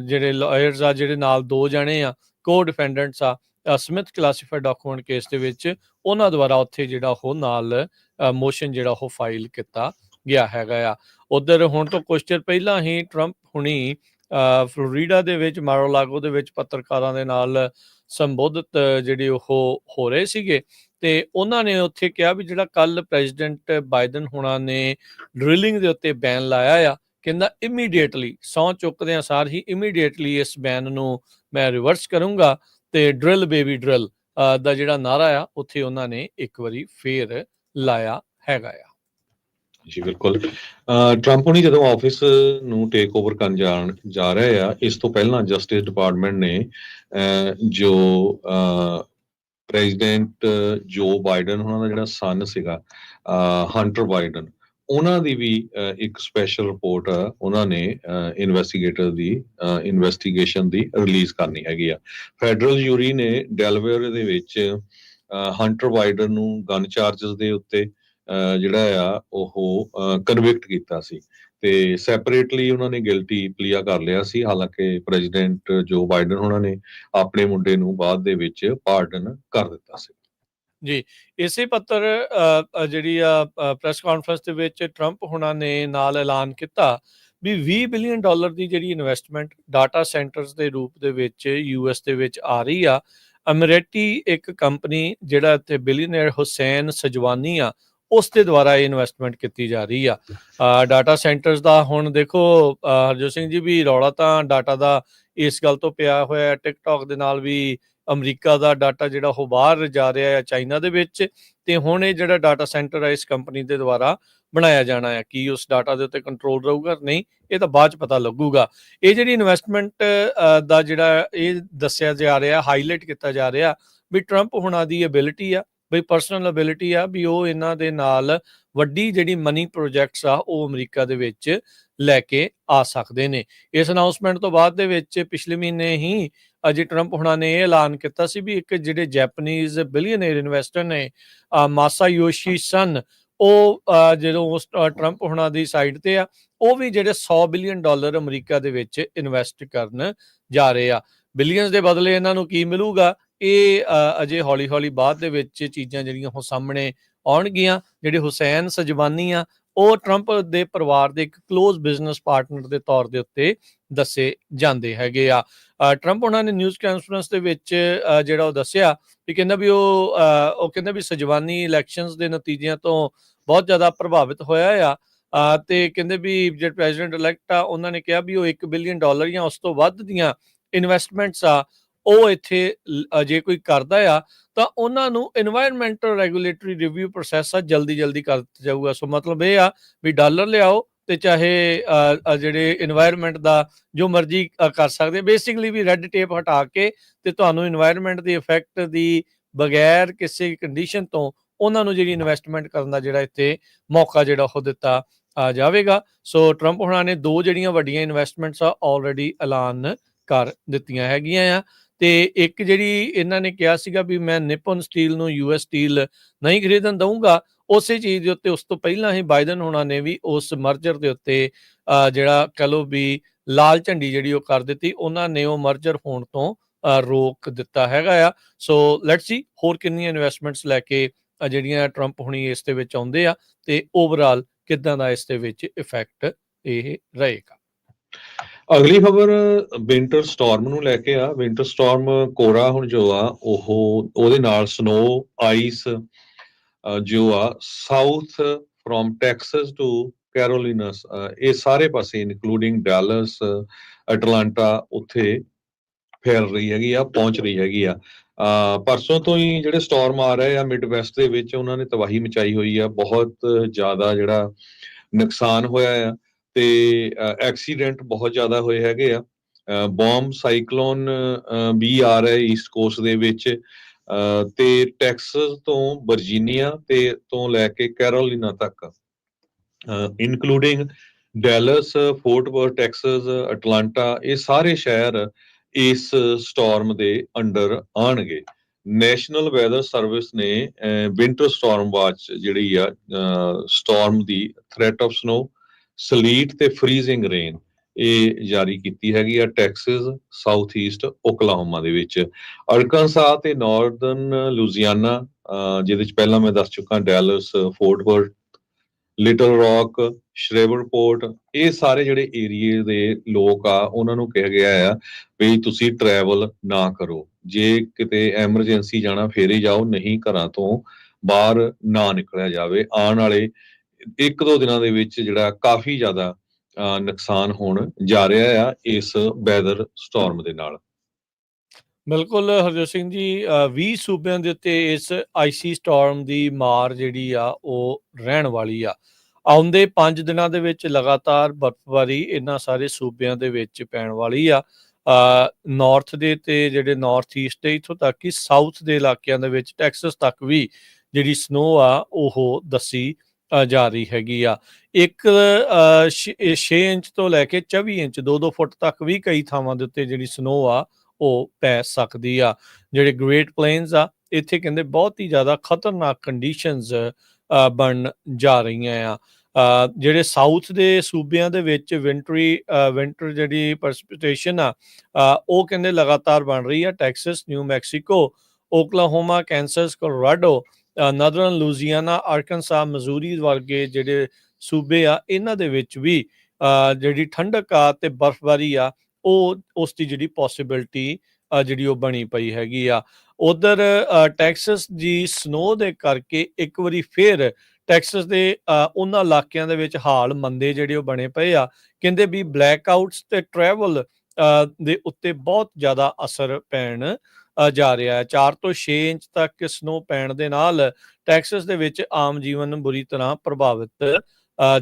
ਜਿਹੜੇ ਲਾਇਰਸ ਆ, ਜਿਹੜੇ ਨਾਲ ਦੋ ਜਣੇ ਆ ਕੋ ਡਿਫੈਂਡੈਂਟਸ ਆ ਸਮਿਥ ਕਲਾਸੀਫਾਈਡ ਡਾਕੂਮੈਂਟ ਕੇਸ ਦੇ ਵਿੱਚ, ਉਹਨਾਂ ਦੁਆਰਾ ਉੱਥੇ ਜਿਹੜਾ ਉਹ ਨਾਲ ਮੋਸ਼ਨ ਜਿਹੜਾ ਉਹ ਫਾਈਲ ਕੀਤਾ ਗਿਆ ਹੈਗਾ ਆ। ਉਧਰ ਹੁਣ ਤੋਂ ਕੁਝ ਚਿਰ ਪਹਿਲਾਂ ਹੀ ਟਰੰਪ ਹੁਣੀ ਫਲੋਰੀਡਾ ਦੇ ਵਿੱਚ ਮਾਰੋਲਾਗੋ ਦੇ ਵਿੱਚ ਪੱਤਰਕਾਰਾਂ ਦੇ ਨਾਲ ਸੰਬੋਧਿਤ ਜਿਹੜੇ ਉਹ ਹੋ ਰਹੇ ਸੀਗੇ ਤੇ ਉਹਨਾਂ ਨੇ ਉੱਥੇ ਕਿਹਾ ਵੀ ਜਿਹੜਾ ਕੱਲ ਪ੍ਰੈਜ਼ੀਡੈਂਟ ਬਾਈਡਨ ਹੋਣਾ ਨੇ ਡਰਿਲਿੰਗ ਦੇ ਉੱਤੇ ਬੈਨ ਲਾਇਆ ਆ, ਕਹਿੰਦਾ ਇਮੀਡੀਏਟਲੀ ਸਹੁੰ ਚੁੱਕਦਿਆਂ ਸਾਰ ਹੀ ਇਮੀਡੀਏਟਲੀ ਇਸ ਬੈਨ ਨੂੰ ਮੈਂ ਰਿਵਰਸ ਕਰੂੰਗਾ ਤੇ ਡਰਿਲ ਬੇਬੀ ਡਰਿਲ ਦਾ ਜਿਹੜਾ ਨਾਰਾ ਆ ਉੱਥੇ ਉਹਨਾਂ ਨੇ ਇੱਕ ਵਾਰੀ ਫੇਰ ਲਾਇਆ ਹੈਗਾ ਆ। ਜੀ ਬਿਲਕੁਲ। ਟਰੰਪ ਹੁਣੀ ਜਦੋਂ ਆਫਿਸ ਨੂੰ ਟੇਕ ਓਵਰ ਕਰਨ ਜਾ ਰਹੇ ਆ, ਇਸ ਤੋਂ ਪਹਿਲਾਂ ਜਸਟਿਸ ਡਿਪਾਰਟਮੈਂਟ ਨੇ ਜੋ ਪ੍ਰੈਜ਼ੀਡੈਂਟ ਜੋ ਬਾਈਡਨ ਉਹਨਾਂ ਦਾ ਜਿਹੜਾ ਸਨ ਸੀਗਾ ਹੰਟਰ ਬਾਈਡਨ, ਉਹਨਾਂ ਦੀ ਵੀ ਇੱਕ ਸਪੈਸ਼ਲ ਰਿਪੋਰਟ ਉਹਨਾਂ ਨੇ ਇਨਵੈਸਟੀਗੇਟਰ ਦੀ ਇਨਵੈਸਟੀਗੇਸ਼ਨ ਦੀ ਰਿਲੀਜ਼ ਕਰਨੀ ਹੈਗੀ ਆ। ਫੈਡਰਲ ਜੂਰੀ ਨੇ ਡੈਲਵੇਅਰ ਦੇ ਵਿੱਚ ਹੰਟਰ ਬਾਈਡਨ ਨੂੰ ਗਨ ਚਾਰਜਸ ਦੇ ਉੱਤੇ ਜਿਹੜਾ ਆ ਉਹ ਕਨਵਿਕਟ ਕੀਤਾ ਸੀ ਤੇ ਸੈਪਰੇਟਲੀ ਉਹਨਾਂ ਨੇ ਗਿਲਟੀ ਪਲੀਆ ਕਰ ਲਿਆ ਸੀ। ਹਾਲਾਂਕਿ ਪ੍ਰੈਜ਼ੀਡੈਂਟ ਜੋ ਬਾਈਡਨ ਉਹਨਾਂ ਨੇ ਆਪਣੇ ਮੁੰਡੇ ਨੂੰ ਬਾਅਦ ਦੇ ਵਿੱਚ ਪਾਰਡਨ ਕਰ ਦਿੱਤਾ ਸੀ। ਜੀ, ਇਸੇ ਪੱਤਰ ਜਿਹੜੀ ਆ ਪ੍ਰੈਸ ਕਾਨਫਰੰਸ ਦੇ ਵਿੱਚ ਟਰੰਪ ਹੋਣਾ ਨੇ ਨਾਲ ਐਲਾਨ ਕੀਤਾ ਵੀ $20 ਬਿਲੀਅਨ ਦੀ ਜਿਹੜੀ ਇਨਵੈਸਟਮੈਂਟ ਡਾਟਾ ਸੈਂਟਰਸ ਦੇ ਰੂਪ ਦੇ ਵਿੱਚ US ਦੇ ਵਿੱਚ ਆ ਰਹੀ ਆ। ਅਮਰੀਕੀ ਇੱਕ ਕੰਪਨੀ ਜਿਹੜਾ ਇੱਥੇ ਬਿਲੀਅਨਰ ਹੁਸੈਨ ਸਜਵਾਨੀ ਆ, ਉਸ ਦੇ ਦੁਆਰਾ ਇਹ ਇਨਵੈਸਟਮੈਂਟ ਕੀਤੀ ਜਾ ਰਹੀ ਆ। ਡਾਟਾ ਸੈਂਟਰਸ ਦਾ ਹੁਣ ਦੇਖੋ ਹਰਜੋਤ ਸਿੰਘ ਜੀ ਵੀ ਰੌਲਾ ਤਾਂ ਡਾਟਾ ਦਾ ਇਸ ਗੱਲ ਤੋਂ ਪਿਆ ਹੋਇਆ, ਟਿਕਟੌਕ ਦੇ ਨਾਲ ਵੀ ਅਮਰੀਕਾ ਦਾ ਡਾਟਾ ਜਿਹੜਾ ਉਹ ਬਾਹਰ ਜਾ ਰਿਹਾ ਹੈ ਚਾਈਨਾ ਦੇ ਵਿੱਚ, ਤੇ ਹੁਣ ਇਹ ਜਿਹੜਾ ਡਾਟਾ ਸੈਂਟਰ ਹੈ ਇਸ ਕੰਪਨੀ ਦੇ ਦੁਆਰਾ ਬਣਾਇਆ ਜਾਣਾ ਹੈ। ਕੀ ਉਸ ਡਾਟਾ ਦੇ ਉੱਤੇ ਕੰਟਰੋਲ ਰਹੂਗਾ ਨਹੀਂ, ਇਹ ਤਾਂ ਬਾਅਦ ਚ ਪਤਾ ਲੱਗੂਗਾ। ਇਹ ਜਿਹੜੀ ਇਨਵੈਸਟਮੈਂਟ ਦਾ ਜਿਹੜਾ ਇਹ ਦੱਸਿਆ ਜਾ ਰਿਹਾ, ਹਾਈਲਾਈਟ ਕੀਤਾ ਜਾ ਰਿਹਾ ਵੀ ਟਰੰਪ ਹੋਣਾ ਦੀ ਐਬਿਲਿਟੀ ਆ, ਬਈ ਪਰਸਨਲ ਐਬਿਲਿਟੀ ਆ ਵੀ ਉਹ ਇਹਨਾਂ ਦੇ ਨਾਲ ਵੱਡੀ ਜਿਹੜੀ ਮਨੀ ਪ੍ਰੋਜੈਕਟਸ ਆ ਉਹ ਅਮਰੀਕਾ ਦੇ ਵਿੱਚ ਲੈ ਕੇ ਆ ਸਕਦੇ ਨੇ। ਇਸ ਅਨਾਉਂਸਮੈਂਟ ਤੋਂ ਬਾਅਦ ਦੇ ਵਿੱਚ ਪਿਛਲੇ ਮਹੀਨੇ ਹੀ ਅਜੇ ਟਰੰਪ ਹੋਣਾ ਨੇ ਇਹ ਐਲਾਨ ਕੀਤਾ ਸੀ ਵੀ ਇੱਕ ਜਿਹੜੇ ਜੈਪਨੀਜ਼ ਬਿਲੀਅਨਰ ਇਨਵੈਸਟਰ ਨੇ ਮਾਸਾਯੋਸ਼ੀ ਸਨ, ਉਹ ਜਦੋਂ ਉਸ ਟਰੰਪ ਹੋਣਾ ਦੀ ਸਾਈਡ ਤੇ ਆ, ਉਹ ਵੀ ਜਿਹੜੇ $100 ਬਿਲੀਅਨ ਅਮਰੀਕਾ ਦੇ ਵਿੱਚ ਇਨਵੈਸਟ ਕਰਨ ਜਾ ਰਹੇ ਆ। ਬਿਲੀਅਨਸ ਦੇ ਬਦਲੇ ਇਹਨਾਂ ਨੂੰ ਕੀ ਮਿਲੂਗਾ, ਇਹ ਅਜੇ ਹੌਲੀ ਹੌਲੀ ਬਾਅਦ ਦੇ ਵਿੱਚ ਚੀਜ਼ਾਂ ਜਿਹੜੀਆਂ ਉਹ ਸਾਹਮਣੇ ਆਉਣਗੀਆਂ। ਜਿਹੜੇ ਹੁਸੈਨ ਸਜਵਾਨੀ ਆ, ਉਹ ਟਰੰਪ ਦੇ ਪਰਿਵਾਰ ਦੇ ਇੱਕ ਕਲੋਜ਼ ਬਿਜ਼ਨਸ ਪਾਰਟਨਰ ਦੇ ਤੌਰ ਦੇ ਉੱਤੇ ਦੱਸੇ ਜਾਂਦੇ ਹੈਗੇ ਆ। ਟਰੰਪ ਉਹਨਾਂ ਨੇ ਨਿਊਜ਼ ਕਾਨਫਰੰਸ ਦੇ ਵਿੱਚ ਜਿਹੜਾ ਉਹ ਦੱਸਿਆ ਵੀ ਕਹਿੰਦਾ ਵੀ ਉਹ ਕਹਿੰਦਾ ਵੀ ਸਜਵਾਨੀ ਇਲੈਕਸ਼ਨਸ ਦੇ ਨਤੀਜਿਆਂ ਤੋਂ ਬਹੁਤ ਜ਼ਿਆਦਾ ਪ੍ਰਭਾਵਿਤ ਹੋਇਆ ਆ ਤੇ ਕਹਿੰਦੇ ਵੀ ਜਿਹੜੇ ਪ੍ਰੈਜ਼ੀਡੈਂਟ ਇਲੈਕਟ ਆ ਉਹਨਾਂ ਨੇ ਕਿਹਾ ਵੀ ਉਹ $1 ਬਿਲੀਅਨ ਜਾਂ ਉਸ ਤੋਂ ਵੱਧ ਦੀਆਂ ਇਨਵੈਸਟਮੈਂਟਸ ਆ ਉਹ ਇੱਥੇ ਜੇ ਕੋਈ ਕਰਦਾ ਆ ਤਾਂ ਉਹਨਾਂ ਨੂੰ ਇਨਵਾਇਰਮੈਂਟਲ ਰੈਗੂਲੇਟਰੀ ਰਿਵਿਊ ਪ੍ਰੋਸੈਸ ਆ ਜਲਦੀ ਕਰ ਦਿੱਤਾ ਜਾਊਗਾ। ਸੋ ਮਤਲਬ ਇਹ ਆ ਵੀ ਡਾਲਰ ਲਿਆਓ ਤੇ ਚਾਹੇ ਜਿਹੜੇ ਇਨਵਾਇਰਮੈਂਟ ਦਾ ਜੋ ਮਰਜ਼ੀ ਕਰ ਸਕਦੇ, ਬੇਸਿਕਲੀ ਵੀ ਰੈੱਡ ਟੇਪ ਹਟਾ ਕੇ ਤੇ ਤੁਹਾਨੂੰ ਇਨਵਾਇਰਮੈਂਟ ਦੀ ਇਫੈਕਟ ਦੀ ਬਗੈਰ ਕਿਸੇ ਕੰਡੀਸ਼ਨ ਤੋਂ ਉਹਨਾਂ ਨੂੰ ਜਿਹੜੀ ਇਨਵੈਸਟਮੈਂਟ ਕਰਨ ਦਾ ਜਿਹੜਾ ਇੱਥੇ ਮੌਕਾ ਜਿਹੜਾ ਉਹ ਦਿੱਤਾ ਜਾਵੇਗਾ। ਸੋ ਟਰੰਪ ਹੋਣਾ ਨੇ ਦੋ ਜਿਹੜੀਆਂ ਵੱਡੀਆਂ ਇਨਵੈਸਟਮੈਂਟਸ ਆ ਆਲਰੇਡੀ ਐਲਾਨ ਕਰ ਦਿੱਤੀਆਂ ਹੈਗੀਆਂ ਆ ਤੇ ਇੱਕ ਜਿਹੜੀ ਇਹਨਾਂ ਨੇ ਕਿਹਾ ਸੀਗਾ ਵੀ ਮੈਂ ਨਿਪਨ ਸਟੀਲ ਨੂੰ US ਸਟੀਲ ਨਹੀਂ ਖਰੀਦਣ ਦਊਂਗਾ, ਉਸੇ ਚੀਜ਼ ਦੇ ਉੱਤੇ ਉਸ ਤੋਂ ਪਹਿਲਾਂ ਹੀ ਬਾਈਡਨ ਹੋਣਾ ਨੇ ਵੀ ਉਸ ਮਰਜਰ ਦੇ ਉੱਤੇ ਜਿਹੜਾ ਕਹ ਲਓ ਵੀ ਲਾਲ ਝੰਡੀ ਜਿਹੜੀ ਉਹ ਕਰ ਦਿੱਤੀ, ਉਹਨਾਂ ਨੇ ਉਹ ਮਰਜਰ ਹੋਣ ਤੋਂ ਰੋਕ ਦਿੱਤਾ ਹੈਗਾ ਆ। ਸੋ ਲੈਟਸ ਸੀ ਹੋਰ ਕਿੰਨੀਆਂ ਇਨਵੈਸਟਮੈਂਟਸ ਲੈ ਕੇ ਜਿਹੜੀਆਂ ਟਰੰਪ ਹੁਣੀ ਇਸ ਦੇ ਵਿੱਚ ਆਉਂਦੇ ਆ ਤੇ ਓਵਰਆਲ ਕਿੱਦਾਂ ਦਾ ਇਸ ਦੇ ਵਿੱਚ ਇਫੈਕਟ ਇਹ ਰਹੇਗਾ। ਅਗਲੀ ਖਬਰ ਵਿੰਟਰ ਸਟਾਰਮ ਨੂੰ ਲੈ ਕੇ ਆ। ਵਿੰਟਰ ਸਟਾਰਮ ਕੋਰਾ ਹੁਣ ਜੋ ਆ ਉਹਦੇ ਨਾਲ ਸਨੋ ਆਈਸ ਜੋ ਆ ਸਾਊਥ ਫਰੋਮ ਟੈਕਸਸ ਟੂ ਕੈਰੋਲੀਨਾਸ, ਇਹ ਸਾਰੇ ਪਾਸੇ ਇਨਕਲੂਡਿੰਗ ਡੈਲਸ, ਅਟਲਾਂਟਾ, ਉੱਥੇ ਫੈਲ ਰਹੀ ਹੈਗੀ ਆ, ਪਹੁੰਚ ਰਹੀ ਹੈਗੀ ਆ। ਪਰਸੋਂ ਤੋਂ ਹੀ ਜਿਹੜੇ ਸਟਾਰਮ ਆ ਰਹੇ ਆ ਮਿਡ ਵੈਸਟ ਦੇ ਵਿੱਚ, ਉਹਨਾਂ ਨੇ ਤਬਾਹੀ ਮਚਾਈ ਹੋਈ ਆ, ਬਹੁਤ ਜ਼ਿਆਦਾ ਜਿਹੜਾ ਨੁਕਸਾਨ ਹੋਇਆ ਆ, ਤੇ ਐਕਸੀਡੈਂਟ ਬਹੁਤ ਜ਼ਿਆਦਾ ਹੋਏ ਹੈਗੇ ਆ। ਬੌਮ ਸਾਈਕਲੋਨ ਵੀ ਆ ਰਿਹਾ ਈਸਟ ਕੋਸਟ ਦੇ ਵਿੱਚ, ਤੇ ਟੈਕਸਸ ਤੋਂ ਵਰਜੀਨੀਆ ਤੇ ਤੋਂ ਲੈ ਕੇ ਕੈਰੋਲੀਨਾ ਤੱਕ, including ਡੈਲਸ, Fort worth Texas, Atlanta, ਇਹ ਸਾਰੇ ਸ਼ਹਿਰ ਇਸ ਸਟਾਰਮ ਦੇ ਅੰਡਰ ਆਣਗੇ। ਨੈਸ਼ਨਲ ਵੈਦਰ ਸਰਵਿਸ ਨੇ ਵਿੰਟਰ ਸਟਾਰਮ ਵਾਚ ਜਿਹੜੀ ਆ storm the threat of snow, ਸਲੀਟ ਤੇ ਫਰੀਜ਼ਿੰਗ ਰੇਨ ਇਹ ਜਾਰੀ ਕੀਤੀ ਹੈਗੀ ਆ ਟੈਕਸਸ, ਸਾਊਥ ਈਸਟ ਓਕਲਾਹੋਮਾ ਦੇ ਵਿੱਚ। ਅਰਕਾਨਸਾ ਤੇ ਨਾਰਦਰਨ ਲੁਜ਼ੀਆਨਾ, ਜਿਹਦੇ ਚ ਪਹਿਲਾਂ ਮੈਂ ਦੱਸ ਚੁੱਕਾ Dallas, Fort Worth, Little Rock, Shreveport, ਇਹ ਸਾਰੇ ਜਿਹੜੇ ਏਰੀਏ ਦੇ ਲੋਕ ਆ ਉਹਨਾਂ ਨੂੰ ਕਿਹਾ ਗਿਆ ਆ ਵੀ ਤੁਸੀਂ ਟਰੈਵਲ ਨਾ ਕਰੋ। ਜੇ ਕਿਤੇ ਐਮਰਜੈਂਸੀ ਜਾਣਾ ਫੇਰ ਹੀ ਜਾਓ, ਨਹੀਂ ਘਰਾਂ ਤੋਂ ਬਾਹਰ ਨਾ ਨਿਕਲਿਆ ਜਾਵੇ। ਆਉਣ ਵਾਲੇ 1-2 ਦਿਨਾਂ ਦੇ ਵਿੱਚ ਜਿਹੜਾ ਕਾਫੀ ਜ਼ਿਆਦਾ ਨੁਕਸਾਨ ਹੋਣ ਜਾ ਰਿਹਾ ਆ ਇਸ ਵੈਦਰ ਸਟਾਰਮ ਦੇ ਨਾਲ। ਬਿਲਕੁਲ ਹਰਜੋਤ ਸਿੰਘ ਜੀ, 20 ਸੂਬਿਆਂ ਦੇ ਉੱਤੇ ਇਸ ਆਈਸੀ ਸਟਾਰਮ ਦੀ ਮਾਰ ਜਿਹੜੀ ਆ ਉਹ ਰਹਿਣ ਵਾਲੀ ਆ। ਆਉਂਦੇ 5 ਦਿਨਾਂ ਦੇ ਵਿੱਚ ਲਗਾਤਾਰ ਬਰਫ਼ਬਾਰੀ ਇਹਨਾਂ ਸਾਰੇ ਸੂਬਿਆਂ ਦੇ ਵਿੱਚ ਪੈਣ ਵਾਲੀ ਆ। ਨਾਰਥ ਦੇ ਤੇ ਜਿਹੜੇ ਨਾਰਥ ਈਸਟ ਦੇ ਇੱਥੋਂ ਤੱਕ ਕਿ ਸਾਊਥ ਦੇ ਇਲਾਕਿਆਂ ਦੇ ਵਿੱਚ ਟੈਕਸਸ ਤੱਕ ਵੀ ਜਿਹੜੀ ਸਨੋ ਆ ਉਹ ਦੱਸੀ ਜਾ ਰਹੀ ਹੈਗੀ ਆ। 6 ਇੰਚ ਤੋਂ ਲੈ ਕੇ 24 ਇੰਚ 2-2 ਫੁੱਟ ਤੱਕ ਵੀ ਕਈ ਥਾਵਾਂ ਦੇ ਉੱਤੇ ਜਿਹੜੀ ਸਨੋ ਆ ਉਹ ਪੈ ਸਕਦੀ ਆ। ਜਿਹੜੇ ਗ੍ਰੇਟ ਪਲੇਨਸ ਆ ਇੱਥੇ ਕਹਿੰਦੇ ਬਹੁਤ ਹੀ ਜ਼ਿਆਦਾ ਖਤਰਨਾਕ ਕੰਡੀਸ਼ਨਸ ਬਣ ਜਾ ਰਹੀਆਂ ਆ। ਜਿਹੜੇ ਸਾਊਥ ਦੇ ਸੂਬਿਆਂ ਦੇ ਵਿੱਚ ਵਿੰਟਰ ਜਿਹੜੀ ਪ੍ਰੈਸਿਪੀਟੇਸ਼ਨ ਆ ਉਹ ਕਹਿੰਦੇ ਲਗਾਤਾਰ ਬਣ ਰਹੀ ਆ। Texas, New Mexico, Oklahoma, Kansas, Colorado, northern Louisiana, Arkansas, Missouri ਵਰਗੇ ਜਿਹੜੇ ਸੂਬੇ ਆ ਇਹਨਾਂ ਦੇ ਵਿੱਚ ਵੀ ਜਿਹੜੀ ਠੰਡਕ ਆ ਤੇ ਬਰਫ਼ਬਾਰੀ ਆ ਉਹ ਉਸ ਦੀ ਜਿਹੜੀ ਪੋਸੀਬਿਲਿਟੀ ਜਿਹੜੀ ਉਹ ਬਣੀ ਪਈ ਹੈਗੀ ਆ। ਉਧਰ ਟੈਕਸਸ ਦੀ ਸਨੋ ਦੇ ਕਰਕੇ ਇੱਕ ਵਾਰੀ ਫੇਰ ਟੈਕਸਸ ਦੇ ਉਹਨਾਂ ਇਲਾਕਿਆਂ ਦੇ ਵਿੱਚ ਹਾਲ ਮੰਦੇ ਜਿਹੜੇ ਉਹ ਬਣੇ ਪਏ ਆ। ਕਹਿੰਦੇ ਵੀ ਬਲੈਕ ਆਊਟਸ ਤੇ ਟਰੈਵਲ ਦੇ ਉੱਤੇ ਬਹੁਤ ਜ਼ਿਆਦਾ ਅਸਰ ਪੈਣ ਜਾ ਰਿਹਾ ਹੈ। 4 ਤੋਂ 6 ਇੰਚ ਤੱਕ ਸਨੋ ਪੈਣ ਦੇ ਨਾਲ ਟੈਕਸਸ ਦੇ ਵਿੱਚ ਆਮ ਜੀਵਨ ਬੁਰੀ ਤਰ੍ਹਾਂ ਪ੍ਰਭਾਵਿਤ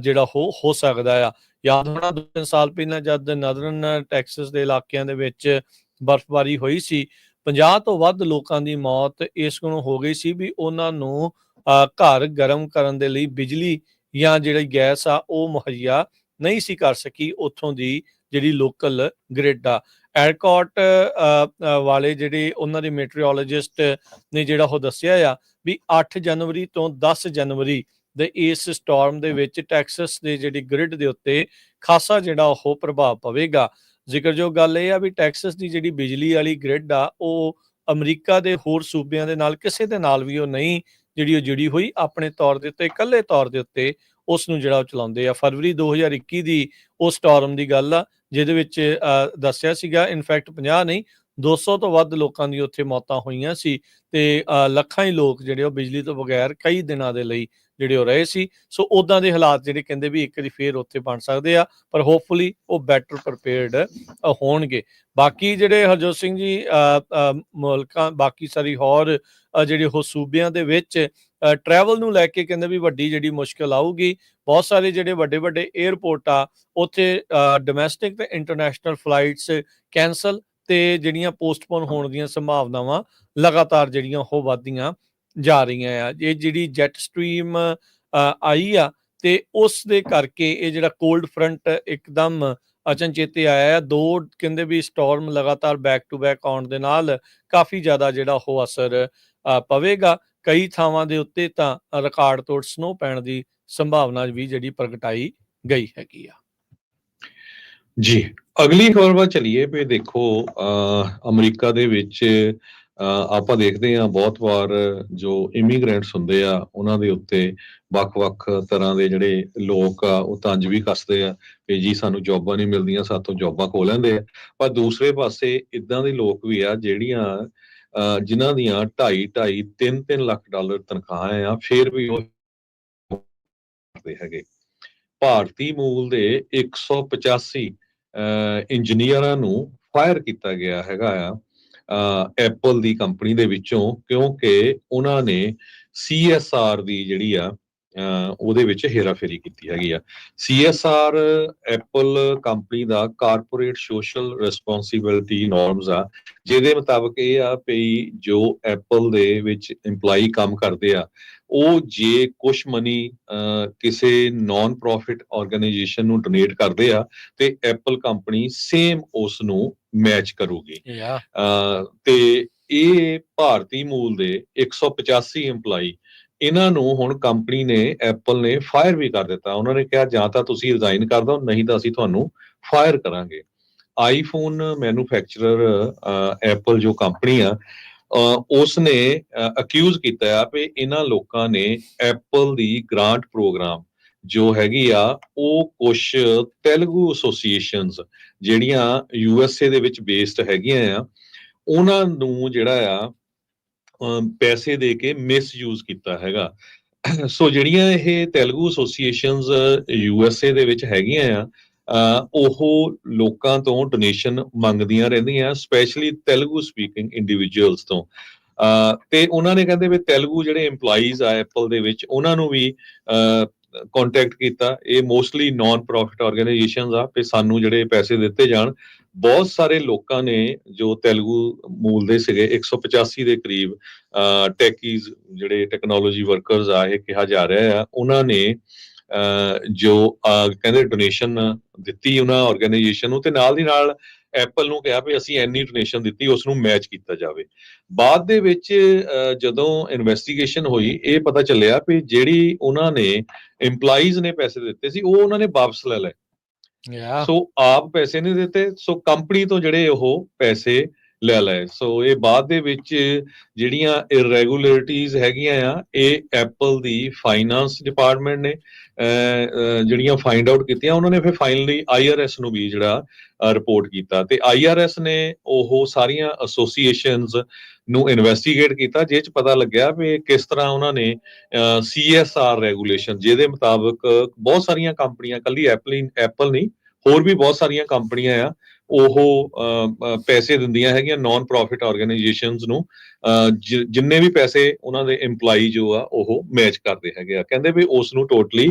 ਜਿਹੜਾ ਹੋ ਸਕਦਾ ਆ। ਯਾਦ ਹੋਣਾ 2-3 ਸਾਲ ਪਹਿਲਾਂ ਜਦ ਨਦਰਨ ਟੈਕਸਸ ਦੇ ਇਲਾਕਿਆਂ ਦੇ ਵਿੱਚ ਬਰਫ਼ਬਾਰੀ ਹੋਈ ਸੀ, 50 ਤੋਂ ਵੱਧ ਲੋਕਾਂ ਦੀ ਮੌਤ ਇਸ ਕੋਲੋਂ ਹੋ ਗਈ ਸੀ ਵੀ ਉਹਨਾਂ ਨੂੰ ਘਰ ਗਰਮ ਕਰਨ ਦੇ ਲਈ ਬਿਜਲੀ ਜਾਂ ਜਿਹੜੀ ਗੈਸ ਆ ਉਹ ਮੁਹੱਈਆ ਨਹੀਂ ਸੀ ਕਰ ਸਕੀ ਉੱਥੋਂ ਦੀ ਜਿਹੜੀ ਲੋਕਲ ਗ੍ਰਿਡ ਆ। ਐਰਕੋਟ ਵਾਲੇ ਜਿਹੜੇ ਉਹਨਾਂ ਦੇ ਮੈਟਰੀਓਲੋਜਿਸਟ ਨੇ ਜਿਹੜਾ ਉਹ ਦੱਸਿਆ ਆ ਵੀ 8 ਜਨਵਰੀ ਤੋਂ 10 ਜਨਵਰੀ ਦੇ ਇਸ ਸਟਾਰਮ ਦੇ ਵਿੱਚ ਟੈਕਸਸ ਦੇ ਜਿਹੜੀ ਗ੍ਰਿਡ ਦੇ ਉੱਤੇ ਖਾਸਾ ਜਿਹੜਾ ਉਹ ਪ੍ਰਭਾਵ ਪਵੇਗਾ। ਜ਼ਿਕਰਯੋਗ ਗੱਲ ਇਹ ਆ ਵੀ ਟੈਕਸਸ ਦੀ ਜਿਹੜੀ ਬਿਜਲੀ ਵਾਲੀ ਗ੍ਰਿਡ ਆ ਉਹ ਅਮਰੀਕਾ ਦੇ ਹੋਰ ਸੂਬਿਆਂ ਦੇ ਨਾਲ ਕਿਸੇ ਦੇ ਨਾਲ ਵੀ ਉਹ ਨਹੀਂ ਜਿਹੜੀ ਉਹ ਜੁੜੀ ਹੋਈ, ਆਪਣੇ ਤੌਰ ਦੇ ਉੱਤੇ ਇਕੱਲੇ ਤੌਰ ਦੇ ਉੱਤੇ ਉਸ ਨੂੰ ਜਿਹੜਾ ਉਹ ਚਲਾਉਂਦੇ ਆ। ਫਰਵਰੀ 2021 ਦੀ ਉਹ ਸਟਾਰਮ ਦੀ ਗੱਲ ਆ ਜਿਹਦੇ ਵਿੱਚ ਦੱਸਿਆ ਸੀਗਾ ਇਨਫੈਕਟ 50 ਨਹੀਂ 200 ਤੋਂ ਵੱਧ ਲੋਕਾਂ ਦੀ ਉੱਥੇ ਮੌਤਾਂ ਹੋਈਆਂ ਸੀ ਤੇ ਲੱਖਾਂ ਹੀ ਲੋਕ ਜਿਹੜੇ ਉਹ ਬਿਜਲੀ ਤੋਂ ਬਗੈਰ ਕਈ ਦਿਨਾਂ ਦੇ ਲਈ ਜਿਹੜੇ ਉਹ ਰਹੇ ਸੀ। ਸੋ ਉਦਾਂ ਦੇ ਹਾਲਾਤ ਜਿਹੜੇ ਕਹਿੰਦੇ ਵੀ ਇੱਕ ਵਾਰੀ ਫੇਰ ਉੱਥੇ ਬਣ ਸਕਦੇ ਆ, ਪਰ ਹੋਪਫੁਲੀ ਉਹ ਬੈਟਰ ਪ੍ਰੀਪੇਅਰਡ ਹੋਣਗੇ। ਬਾਕੀ ਜਿਹੜੇ ਹਰਜੋਤ ਸਿੰਘ ਜੀ ਮੁਲਕਾਂ ਬਾਕੀ ਸਾਰੀ ਹੋਰ ਜਿਹੜੇ ਉਹ ਸੂਬਿਆਂ ਦੇ ਵਿੱਚ ਟਰੈਵਲ ਨੂੰ ਲੈ ਕੇ ਕਹਿੰਦੇ ਵੀ ਵੱਡੀ ਜਿਹੜੀ ਮੁਸ਼ਕਲ ਆਊਗੀ। ਬਹੁਤ ਸਾਰੇ ਜਿਹੜੇ ਵੱਡੇ ਵੱਡੇ 에ਅਰਪੋਰਟ ਆ ਉੱਥੇ ਡੋਮੈਸਟਿਕ ਤੇ ਇੰਟਰਨੈਸ਼ਨਲ ਫਲਾਈਟਸ ਕੈਂਸਲ ਤੇ ਜਿਹੜੀਆਂ ਪੋਸਟਪੋਨ ਹੋਣ ਦੀਆਂ ਸੰਭਾਵਨਾਵਾਂ ਲਗਾਤਾਰ ਜਿਹੜੀਆਂ ਉਹ ਵੱਧਦੀਆਂ ਜਾ ਰਹੀਆਂ ਆ। ਇਹ ਜਿਹੜੀ ਜੈਟ ਸਟ੍ਰੀਮ ਆਈ ਆ ਤੇ ਉਸ ਦੇ ਕਰਕੇ ਇਹ ਜਿਹੜਾ ਕੋਲਡ ਫਰੰਟ ਇੱਕਦਮ ਅਚਨਚੇਤੇ ਆਇਆ ਆ। 2 ਕਹਿੰਦੇ ਵੀ ਸਟਾਰਮ ਲਗਾਤਾਰ ਬੈਕ ਟੂ ਬੈਕ ਆਉਣ ਦੇ ਨਾਲ ਕਾਫੀ ਜ਼ਿਆਦਾ ਜਿਹੜਾ ਉਹ ਅਸਰ ਪਵੇਗਾ। ਕਈ ਥਾਵਾਂ ਦੇ ਉੱਤੇ ਤਾਂ ਰਿਕਾਰਡ ਤੋੜ ਸਨੋ ਪੈਣ ਦੀ ਸੰਭਾਵਨਾ ਵੀ ਜਿਹੜੀ ਪ੍ਰਗਟਾਈ ਗਈ ਹੈਗੀ ਆ। ਜੀ, ਅਗਲੀ ਖਬਰ ਵੱਲ ਚਲੀਏ ਵੀ ਦੇਖੋ ਅਮਰੀਕਾ ਦੇ ਵਿੱਚ ਆਪਾਂ ਦੇਖਦੇ ਹਾਂ ਬਹੁਤ ਵਾਰ ਜੋ ਇਮੀਗ੍ਰੈਂਟਸ ਹੁੰਦੇ ਆ ਉਹਨਾਂ ਦੇ ਉੱਤੇ ਵੱਖ-ਵੱਖ ਤਰ੍ਹਾਂ ਦੇ ਜਿਹੜੇ ਲੋਕ ਆ ਉਹ ਤੰਜ ਵੀ ਕੱਸਦੇ ਆ ਕਿ ਜੀ ਸਾਨੂੰ ਜੌਬਾਂ ਨਹੀਂ ਮਿਲਦੀਆਂ, ਸਾਥੋਂ ਜੌਬਾਂ ਖੋਹ ਲੈਂਦੇ ਆ। ਪਰ ਦੂਸਰੇ ਪਾਸੇ ਇਦਾਂ ਦੇ ਲੋਕ ਵੀ ਆ ਜਿਹੜੀਆਂ ਜਿਨ੍ਹਾਂ ਦੀਆਂ 2.5 3 ਲੱਖ ਡਾਲਰ ਤਨਖਾਹਾਂ ਆ, ਫਿਰ ਵੀ ਉਹ ਹੈਗੇ। ਭਾਰਤੀ ਮੂਲ ਦੇ 185 ਇੰਜੀਨੀਅਰਾਂ ਨੂੰ ਫਾਇਰ ਕੀਤਾ ਗਿਆ ਹੈਗਾ ਆ ਐਪਲ ਦੀ ਕੰਪਨੀ ਦੇ ਵਿੱਚੋਂ, ਕਿਉਂਕਿ ਉਹਨਾਂ ਨੇ CSR ਦੀ ਜਿਹੜੀ ਆ ਉਹਦੇ ਵਿੱਚ ਹੇਰਾਫੇਰੀ ਕੀਤੀ ਹੈਗੀ ਆ। CSR ਐਪਲ ਕੰਪਨੀ ਦਾ ਕਾਰਪੋਰੇਟ ਸੋਸ਼ਲ ਰਿਸਪੌਂਸਿਬਿਲਟੀ ਨਾਰਮਸ ਆ, ਜਿਹਦੇ ਮੁਤਾਬਕ ਇਹ ਆ ਵੀ ਜੋ ਐਪਲ ਦੇ ਵਿੱਚ EMPLOYEE ਕੰਮ ਕਰਦੇ ਆ, ਉਹ ਜੇ ਕੁਛ ਮਨੀ ਕਿਸੇ ਨਾਨ ਪ੍ਰੋਫਿਟ ਆਰਗੇਨਾਈਜੇਸ਼ਨ ਨੂੰ ਡੋਨੇਟ ਕਰਦੇ ਆ ਤੇ ਐਪਲ ਕੰਪਨੀ ਸੇਮ ਉਸ ਨੂੰ ਮੈਚ ਕਰੂਗੀ। ਤੇ ਇਹ ਭਾਰਤੀ ਮੂਲ ਦੇ 185 EMPLOYEE, ਇਹਨਾਂ ਨੂੰ ਹੁਣ ਕੰਪਨੀ ਨੇ, ਐਪਲ ਨੇ ਫਾਇਰ ਵੀ ਕਰ ਦਿੱਤਾ। ਉਹਨਾਂ ਨੇ ਕਿਹਾ ਜਾਂ ਤਾਂ ਤੁਸੀਂ ਰਿਜ਼ਾਈਨ ਕਰ ਦਿਓ, ਨਹੀਂ ਤਾਂ ਅਸੀਂ ਤੁਹਾਨੂੰ ਫਾਇਰ ਕਰਾਂਗੇ। ਆਈਫੋਨ ਮੈਨੂਫੈਕਚਰਰ ਐਪਲ ਜੋ ਕੰਪਨੀ ਆ, ਉਸ ਨੇ ਅਕਿਊਜ਼ ਕੀਤਾ ਆ ਵੀ ਇਹਨਾਂ ਲੋਕਾਂ ਨੇ ਐਪਲ ਦੀ ਗ੍ਰਾਂਟ ਪ੍ਰੋਗਰਾਮ ਜੋ ਹੈਗੀ ਆ, ਉਹ ਕੁਛ ਤੇਲਗੂ ਐਸੋਸੀਏਸ਼ਨਸ ਜਿਹੜੀਆਂ USA ਦੇ ਵਿੱਚ ਬੇਸਡ ਹੈਗੀਆਂ ਆ, ਉਹਨਾਂ ਨੂੰ ਜਿਹੜਾ ਆ ਪੈਸੇ ਦੇ ਕੇ ਮਿਸਯੂਜ਼ ਕੀਤਾ ਹੈਗਾ। ਸੋ ਜਿਹੜੀਆਂ ਇਹ ਤੇਲਗੂ ਐਸੋਸੀਏਸ਼ਨਸ USA ਦੇ ਵਿੱਚ ਹੈਗੀਆਂ ਆ, ਉਹ ਲੋਕਾਂ ਤੋਂ ਡੋਨੇਸ਼ਨ ਮੰਗਦੀਆਂ ਰਹਿੰਦੀਆਂ, ਸਪੈਸ਼ਲੀ ਤੇਲਗੂ ਸਪੀਕਿੰਗ ਇੰਡੀਵਿਜੂਅਲਸ ਤੋਂ। ਤੇ ਉਹਨਾਂ ਨੇ ਕਹਿੰਦੇ ਵੀ ਤੇਲਗੂ ਜਿਹੜੇ EMPLOYEES ਆ ਐਪਲ ਦੇ ਵਿੱਚ, ਉਹਨਾਂ ਨੂੰ ਵੀ ਕੰਟੈਕਟ ਕੀਤਾ। ਇਹ ਮੋਸਟਲੀ ਨਾਨ ਪ੍ਰੋਫਿਟ ਆਰਗੇਨਾਈਜੇਸ਼ਨਸ ਆ, ਵੀ ਸਾਨੂੰ ਜਿਹੜੇ ਪੈਸੇ ਦਿੱਤੇ ਜਾਣ। ਬਹੁਤ ਸਾਰੇ ਲੋਕਾਂ ਨੇ ਜੋ ਤੇਲਗੂ ਮੂਲ ਦੇ ਸੀਗੇ, 185 ਦੇ ਕਰੀਬ ਟੈਕੀਜ਼ ਜਿਹੜੇ ਟੈਕਨੋਲੋਜੀ ਵਰਕਰਸ ਆ, ਇਹ ਕਿਹਾ ਜਾ ਰਿਹਾ ਆ, ਉਹਨਾਂ ਨੇ ਜੋ ਕਹਿੰਦੇ ਡੋਨੇਸ਼ਨ ਦਿੱਤੀ ਉਹਨਾਂ ਆਰਗੇਨਾਈਜੇਸ਼ਨ ਨੂੰ, ਤੇ ਨਾਲ ਦੀ ਨਾਲ ਐਪਲ ਨੂੰ ਕਿਹਾ ਵੀ ਅਸੀਂ ਇੰਨੀ ਡੋਨੇਸ਼ਨ ਦਿੱਤੀ, ਉਸ ਨੂੰ ਮੈਚ ਕੀਤਾ ਜਾਵੇ। ਬਾਅਦ ਦੇ ਵਿੱਚ ਜਦੋਂ ਇਨਵੈਸਟੀਗੇਸ਼ਨ ਹੋਈ, ਇਹ ਪਤਾ ਚੱਲਿਆ ਵੀ ਜਿਹੜੀ ਉਹਨਾਂ ਨੇ EMPLOYEES ਨੇ ਪੈਸੇ ਦਿੱਤੇ ਸੀ, ਉਹ ਉਹਨਾਂ ਨੇ ਵਾਪਸ ਲੈ ਲਏ। ਸੋ ਆਪ ਪੈਸੇ ਨਹੀਂ ਦਿੱਤੇ, ਸੋ ਕੰਪਨੀ ਤੋਂ ਜਿਹੜੇ ਉਹ ਪੈਸੇ ਲੈ ਲਏ। ਸੋ ਇਹ ਬਾਅਦ ਦੇ ਵਿੱਚ ਜਿਹੜੀਆਂ ਇਰੈਗੂਲਰਿਟੀਜ਼ ਹੈਗੀਆਂ ਆ, ਇਹ ਐਪਲ ਦੀ ਫਾਈਨਾਂਸ ਡਿਪਾਰਟਮੈਂਟ ਨੇ ਜਿਹੜੀਆਂ ਫਾਈਂਡ ਆਊਟ ਕੀਤੀਆਂ। ਉਹਨਾਂ ਨੇ ਫਿਰ ਫਾਈਨਲੀ IRS ਨੂੰ ਵੀ ਜਿਹੜਾ ਰਿਪੋਰਟ ਕੀਤਾ, ਤੇ IRS ਨੇ ਉਹ ਸਾਰੀਆਂ ਐਸੋਸੀਏਸ਼ਨਸ ਨੂੰ ਇਨਵੈਸਟੀਗੇਟ ਕੀਤਾ, ਜਿਸ 'ਚ ਪਤਾ ਲੱਗਿਆ ਵੀ ਕਿਸ ਤਰ੍ਹਾਂ ਉਹਨਾਂ ਨੇ CSR ਰੈਗੂਲੇਸ਼ਨ, ਜਿਹਦੇ ਮੁਤਾਬਕ ਬਹੁਤ ਸਾਰੀਆਂ ਕੰਪਨੀਆਂ, ਕੱਲੀ ਐਪਲ ਨਹੀਂ, ਹੋਰ ਵੀ ਬਹੁਤ ਸਾਰੀਆਂ ਕੰਪਨੀਆਂ ਆ, ਉਹ ਪੈਸੇ ਦਿੰਦੀਆਂ ਹੈਗੀਆਂ ਨਾਨ ਪ੍ਰੋਫਿਟ ਆਰਗੇਨਾਈਜੇਸ਼ਨਸ ਨੂੰ। ਜਿੰਨੇ ਵੀ ਪੈਸੇ ਉਹਨਾਂ ਦੇ EMPLOYEE ਜੋ ਆ ਉਹ ਮੈਚ ਕਰਦੇ ਹੈਗੇ ਆ, ਕਹਿੰਦੇ ਵੀ ਉਸ ਨੂੰ ਟੋਟਲੀ